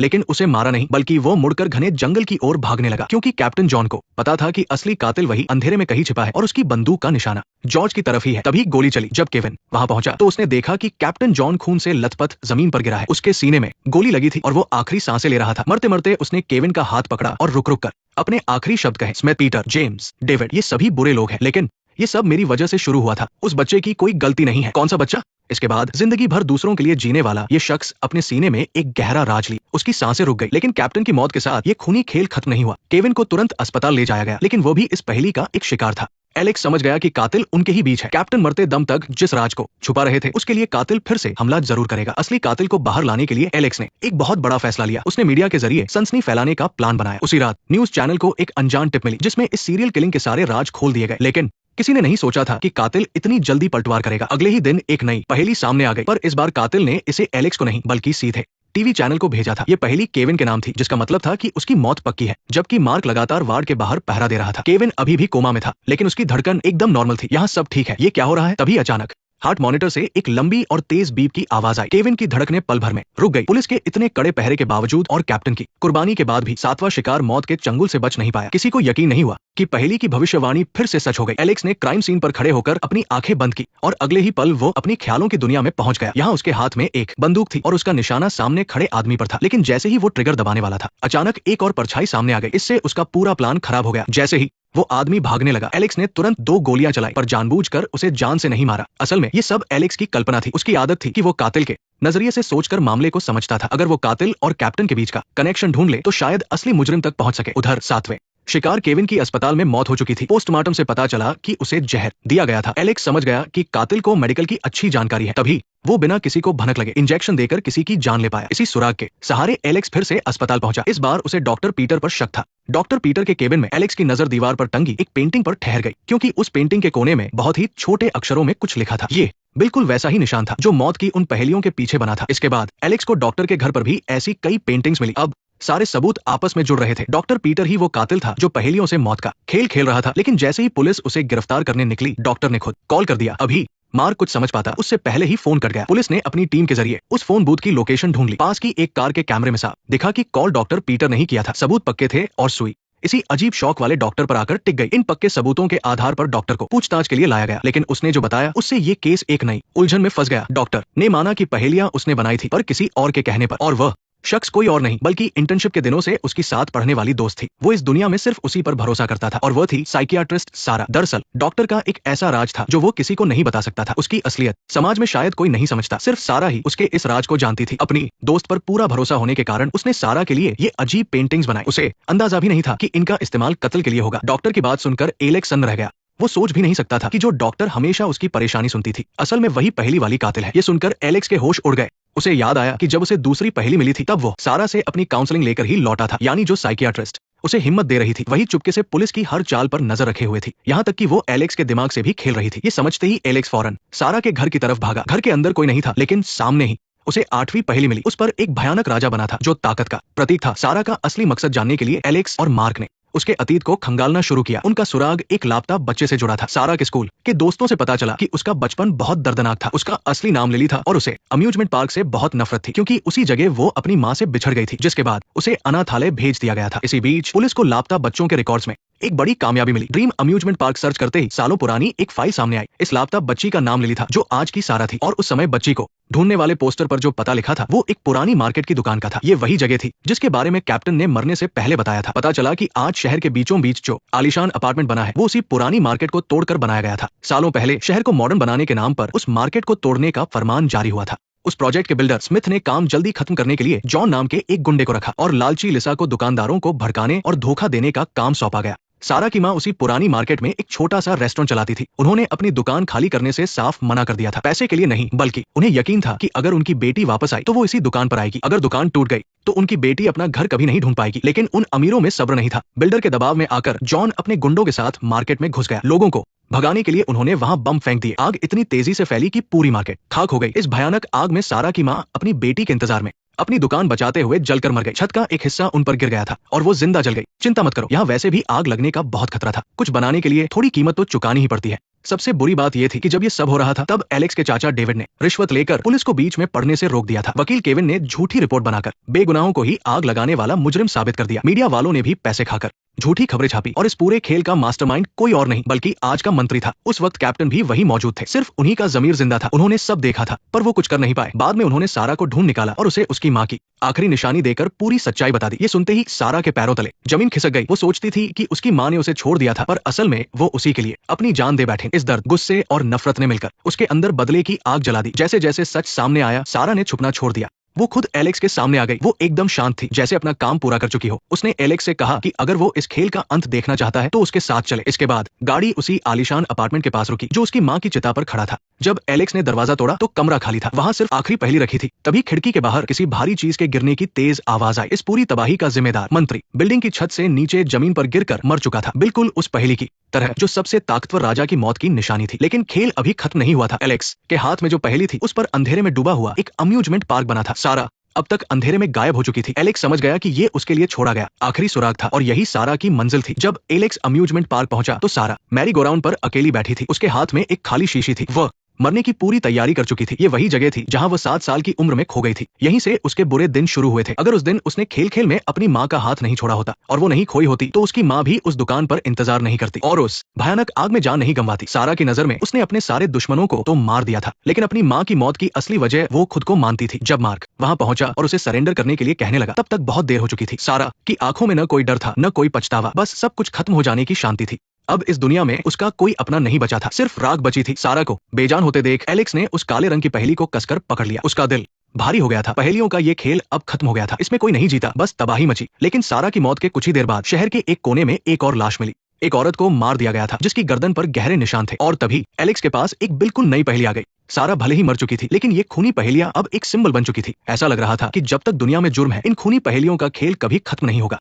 लेकिन उसे मारा नहीं, बल्कि वो मुड़कर घने जंगल की ओर भागने लगा, क्योंकि कैप्टन जॉन को पता था कि असली कातिल वही अंधेरे में कहीं छिपा है और उसकी बंदूक का निशाना जॉर्ज की तरफ ही है। तभी गोली चली। जब केविन वहां पहुंचा तो उसने देखा कि कैप्टन जॉन खून से लथपथ जमीन पर गिरा है। उसके सीने में गोली लगी थी और वो आखिरी सांसें ले रहा था। मरते मरते उसने केविन का हाथ पकड़ा और रुक रुक कर अपने आखिरी शब्द कहे, स्मिथ, पीटर, जेम्स, डेविड, ये सभी बुरे लोग हैं, लेकिन ये सब मेरी वजह से शुरू हुआ था। उस बच्चे की कोई गलती नहीं है। कौन सा बच्चा? इसके बाद जिंदगी भर दूसरों के लिए जीने वाला ये शख्स अपने सीने में एक गहरा राज ली। उसकी सांसें रुक गई। लेकिन कैप्टन की मौत के साथ ये खूनी खेल खत्म नहीं हुआ। केविन को तुरंत अस्पताल ले जाया गया, लेकिन वो भी इस पहेली का एक शिकार था। एलेक्स समझ गया कि कातिल उनके ही बीच है। कैप्टन मरते दम तक जिस राज को छुपा रहे थे, उसके लिए कातिल फिर से हमला जरूर करेगा। असली कातिल को बाहर लाने के लिए एलेक्स ने एक बहुत बड़ा फैसला लिया। उसने मीडिया के जरिए सनसनी फैलाने का प्लान बनाया। उसी रात न्यूज चैनल को एक अनजान टिप मिली, जिसमें इस सीरियल किलिंग के सारे राज खोल दिए गए। लेकिन किसी ने नहीं सोचा था कि कातिल इतनी जल्दी पलटवार करेगा। अगले ही दिन एक नई पहेली सामने आ गई, पर इस बार कातिल ने इसे एलेक्स को नहीं, बल्कि सीधे टीवी चैनल को भेजा था। ये पहेली केविन के नाम थी, जिसका मतलब था कि उसकी मौत पक्की है। जबकि मार्क लगातार वार्ड के बाहर पहरा दे रहा था। केविन अभी भी कोमा में था, लेकिन उसकी धड़कन एकदम नॉर्मल थी। यहाँ सब ठीक है, ये क्या हो रहा है? तभी अचानक हार्ट मॉनिटर से एक लंबी और तेज बीप की आवाज आई। केविन की धड़कनें पल भर में रुक गई। पुलिस के इतने कड़े पहरे के बावजूद और कैप्टन की कुर्बानी के बाद भी सातवां शिकार मौत के चंगुल से बच नहीं पाया। किसी को यकीन नहीं हुआ कि पहेली की भविष्यवाणी फिर से सच हो गई। एलेक्स ने क्राइम सीन पर खड़े होकर अपनी आंखें बंद की और अगले ही पल वो अपनी ख्यालों की दुनिया में पहुंच गया। यहाँ उसके हाथ में एक बंदूक थी और उसका निशाना सामने खड़े आदमी पर था। लेकिन जैसे ही वो ट्रिगर दबाने वाला था, अचानक एक और परछाई सामने आ गई। इससे उसका पूरा प्लान खराब हो गया। जैसे ही वो आदमी भागने लगा, एलेक्स ने तुरंत 2 गोलियां चलाई, पर जानबूझकर उसे जान से नहीं मारा। असल में ये सब एलेक्स की कल्पना थी। उसकी आदत थी कि वो कातिल के नजरिए से सोचकर मामले को समझता था। अगर वो कातिल और कैप्टन के बीच का कनेक्शन ढूंढ ले तो शायद असली मुजरिम तक पहुंच सके। उधर सातवें शिकार केविन की अस्पताल में मौत हो चुकी थी। पोस्टमार्टम से पता चला कि उसे जहर दिया गया था। एलेक्स समझ गया कि कातिल को मेडिकल की अच्छी जानकारी है, तभी वो बिना किसी को भनक लगे इंजेक्शन देकर किसी की जान ले पाया। इसी सुराग के सहारे एलेक्स फिर से अस्पताल पहुंचा। इस बार उसे डॉक्टर पीटर पर शक था। डॉक्टर पीटर के केबिन में एलेक्स की नजर दीवार पर टंगी एक पेंटिंग पर ठहर गई, क्योंकि उस पेंटिंग के कोने में बहुत ही छोटे अक्षरों में कुछ लिखा था। ये बिल्कुल वैसा ही निशान था जो मौत की उन पहेलियों के पीछे बना था। इसके बाद एलेक्स को डॉक्टर के घर पर भी ऐसी कई पेंटिंग्स मिली। अब सारे सबूत आपस में जुड़ रहे थे। डॉक्टर पीटर ही वो कातिल था जो पहेलियों से मौत का खेल खेल रहा था। लेकिन जैसे ही पुलिस उसे गिरफ्तार करने निकली, डॉक्टर ने खुद कॉल कर दिया। अभी मार्क कुछ समझ पाता उससे पहले ही फोन कट गया। पुलिस ने अपनी टीम के जरिए उस फोन बूथ की लोकेशन ढूंढ ली। पास की एक कार के कैमरे में साफ दिखा कि कॉल डॉक्टर पीटर ने ही किया था। सबूत पक्के थे और सुई इसी अजीब शौक वाले डॉक्टर पर आकर टिक गई। इन पक्के सबूतों के आधार पर डॉक्टर को पूछताछ के लिए लाया गया, लेकिन उसने जो बताया उससे ये केस एक नई उलझन में फंस गया। डॉक्टर ने माना कि पहेलियां उसने बनाई थी, पर किसी और के कहने पर, और वह शख्स कोई और नहीं बल्कि इंटर्नशिप के दिनों से उसकी साथ पढ़ने वाली दोस्त थी। वो इस दुनिया में सिर्फ उसी पर भरोसा करता था और वह थी साइकियाट्रिस्ट सारा। दरअसल डॉक्टर का एक ऐसा राज था जो वो किसी को नहीं बता सकता था। उसकी असलियत समाज में शायद कोई नहीं समझता, सिर्फ सारा ही उसके इस राज को जानती थी। अपनी दोस्त पर पूरा भरोसा होने के कारण उसने सारा के लिए ये अजीब पेंटिंग्स बनाई। उसे अंदाजा भी नहीं था कि इनका इस्तेमाल कत्ल के लिए होगा। डॉक्टर की बात सुनकर एलेक्स सन्न रह गया। वो सोच भी नहीं सकता था कि जो डॉक्टर हमेशा उसकी परेशानी सुनती थी, असल में वही पहली वाली कातिल है। ये सुनकर एलेक्स के होश उड़ गए। उसे याद आया कि जब उसे दूसरी पहेली मिली थी, तब वो सारा से अपनी काउंसलिंग लेकर ही लौटा था, यानी जो साइकियाट्रिस्ट उसे हिम्मत दे रही थी वही चुपके से पुलिस की हर चाल पर नजर रखे हुए थी। यहाँ तक कि वो एलेक्स के दिमाग से भी खेल रही थी। ये समझते ही एलेक्स फौरन सारा के घर की तरफ भागा। घर के अंदर कोई नहीं था, लेकिन सामने ही उसे 8वीं पहेली मिली। उस पर एक भयानक राजा बना था जो ताकत का प्रतीक था। सारा का असली मकसद जानने के लिए एलेक्स और मार्क ने उसके अतीत को खंगालना शुरू किया। उनका सुराग एक लापता बच्चे से जुड़ा था। सारा के स्कूल के दोस्तों से पता चला कि उसका बचपन बहुत दर्दनाक था। उसका असली नाम लिली था और उसे अम्यूजमेंट पार्क से बहुत नफरत थी, क्योंकि उसी जगह वो अपनी माँ से बिछड़ गई थी, जिसके बाद उसे अनाथालय भेज दिया गया था। इसी बीच पुलिस को लापता बच्चों के रिकॉर्ड्स में एक बड़ी कामयाबी मिली। ड्रीम अम्यूजमेंट पार्क सर्च करते ही सालों पुरानी एक फाइल सामने आई। इस लापता बच्ची का नाम लिली था जो आज की सारा थी, और उस समय बच्ची को ढूंढने वाले पोस्टर पर जो पता लिखा था वो एक पुरानी मार्केट की दुकान का था। ये वही जगह थी जिसके बारे में कैप्टन ने मरने से पहले बताया था। पता चला कि आज शहर के बीचों बीच जो आलीशान अपार्टमेंट बना है वो उसी पुरानी मार्केट को तोड़कर बनाया गया था। सालों पहले शहर को मॉडर्न बनाने के नाम पर उस मार्केट को तोड़ने का फरमान जारी हुआ था। उस प्रोजेक्ट के बिल्डर स्मिथ ने काम जल्दी खत्म करने के लिए जॉन नाम के एक गुंडे को रखा और लालची लिसा को दुकानदारों को भड़काने और धोखा देने का काम सौंपा गया। सारा की माँ उसी पुरानी मार्केट में एक छोटा सा रेस्टोरेंट चलाती थी। उन्होंने अपनी दुकान खाली करने से साफ मना कर दिया था। पैसे के लिए नहीं, बल्कि उन्हें यकीन था कि अगर उनकी बेटी वापस आई तो वो इसी दुकान पर आएगी। अगर दुकान टूट गई तो उनकी बेटी अपना घर कभी नहीं ढूंढ पाएगी। लेकिन उन अमीरों में सब्र नहीं था। बिल्डर के दबाव में आकर जॉन अपने गुंडों के साथ मार्केट में घुस गया। लोगों को भगाने के लिए उन्होंने वहां बम फेंक दिए। आग इतनी तेजी से फैली कि पूरी मार्केट खाक हो गई। इस भयानक आग में सारा की माँ अपनी बेटी के इंतजार में अपनी दुकान बचाते हुए जलकर मर गई। छत का एक हिस्सा उन पर गिर गया था और वो जिंदा जल गई। चिंता मत करो, यहाँ वैसे भी आग लगने का बहुत खतरा था। कुछ बनाने के लिए थोड़ी कीमत तो चुकानी ही पड़ती है। सबसे बुरी बात यह थी कि जब ये सब हो रहा था तब एलेक्स के चाचा डेविड ने रिश्वत लेकर पुलिस को बीच में पड़ने से रोक दिया था। वकील केविन ने झूठी रिपोर्ट बनाकर बेगुनाहों को ही आग लगाने वाला मुजरिम साबित कर दिया। मीडिया वालों ने भी पैसे खाकर झूठी खबरें छापी और इस पूरे खेल का मास्टरमाइंड कोई और नहीं बल्कि आज का मंत्री था। उस वक्त कैप्टन भी वही मौजूद थे। सिर्फ उन्हीं का जमीर जिंदा था। उन्होंने सब देखा था पर वो कुछ कर नहीं पाए। बाद में उन्होंने सारा को ढूंढ निकाला और उसे उसकी माँ की आखिरी निशानी देकर पूरी सच्चाई बता दी। ये सुनते ही सारा के पैरों तले जमीन खिसक गई। वो सोचती थी कि उसकी माँ ने उसे छोड़ दिया था पर असल में वो उसी के लिए अपनी जान दे बैठे। इस दर्द, गुस्से और नफरत ने मिलकर उसके अंदर बदले की आग जला दी। जैसे जैसे सच सामने आया सारा ने छुपना छोड़ दिया। वो खुद एलेक्स के सामने आ गई। वो एकदम शांत थी, जैसे अपना काम पूरा कर चुकी हो। उसने एलेक्स से कहा कि अगर वो इस खेल का अंत देखना चाहता है तो उसके साथ चले। इसके बाद गाड़ी उसी आलीशान अपार्टमेंट के पास रुकी जो उसकी माँ की चिता पर खड़ा था। जब एलेक्स ने दरवाजा तोड़ा तो कमरा खाली था। वहां सिर्फ आखिरी पहेली रखी थी। तभी खिड़की के बाहर किसी भारी चीज के गिरने की तेज आवाज आई। इस पूरी तबाही का जिम्मेदार मंत्री बिल्डिंग की छत से नीचे जमीन पर गिरकर मर चुका था, बिल्कुल उस पहेली की तरह जो सबसे ताकतवर राजा की मौत की निशानी थी। लेकिन खेल अभी खत्म नहीं हुआ था। एलेक्स के हाथ में जो पहेली थी उस पर अंधेरे में डूबा हुआ एक अम्यूजमेंट पार्क बना था। सारा अब तक अंधेरे में गायब हो चुकी थी। एलेक्स समझ गया कि ये उसके लिए छोड़ा गया आखिरी सुराग था और यही सारा की मंजिल थी। जब एलेक्स अम्यूजमेंट पार्क पहुंचा तो सारा मैरी गो राउंड पर अकेली बैठी थी। उसके हाथ में एक खाली शीशी थी। वह मरने की पूरी तैयारी कर चुकी थी। ये वही जगह थी जहां वह 7 साल की उम्र में खो गई थी। यहीं से उसके बुरे दिन शुरू हुए थे। अगर उस दिन उसने खेल खेल में अपनी माँ का हाथ नहीं छोड़ा होता और वो नहीं खोई होती तो उसकी माँ भी उस दुकान पर इंतजार नहीं करती और उस भयानक आग में जान नहीं गंवाती। सारा की नजर में उसने अपने सारे दुश्मनों को तो मार दिया था लेकिन अपनी माँ की मौत की असली वजह वो खुद को मानती थी। जब मार्क वहां पहुंचा और उसे सरेंडर करने के लिए कहने लगा तब तक बहुत देर हो चुकी थी। सारा की आंखों में न कोई डर था न कोई पछतावा, बस सब कुछ खत्म हो जाने की शांति थी। अब इस दुनिया में उसका कोई अपना नहीं बचा था, सिर्फ राख बची थी। सारा को बेजान होते देख एलेक्स ने उस काले रंग की पहेली को कसकर पकड़ लिया। उसका दिल भारी हो गया था। पहेलियों का ये खेल अब खत्म हो गया था। इसमें कोई नहीं जीता, बस तबाही मची। लेकिन सारा की मौत के कुछ ही देर बाद शहर के एक कोने में एक और लाश मिली। एक औरत को मार दिया गया था जिसकी गर्दन पर गहरे निशान थे और तभी एलेक्स के पास एक बिल्कुल नई पहेली आ गई। सारा भले ही मर चुकी थी लेकिन ये खूनी पहेलियां अब एक सिंबल बन चुकी थी। ऐसा लग रहा था कि जब तक दुनिया में जुर्म है इन खूनी पहेलियों का खेल कभी खत्म नहीं होगा।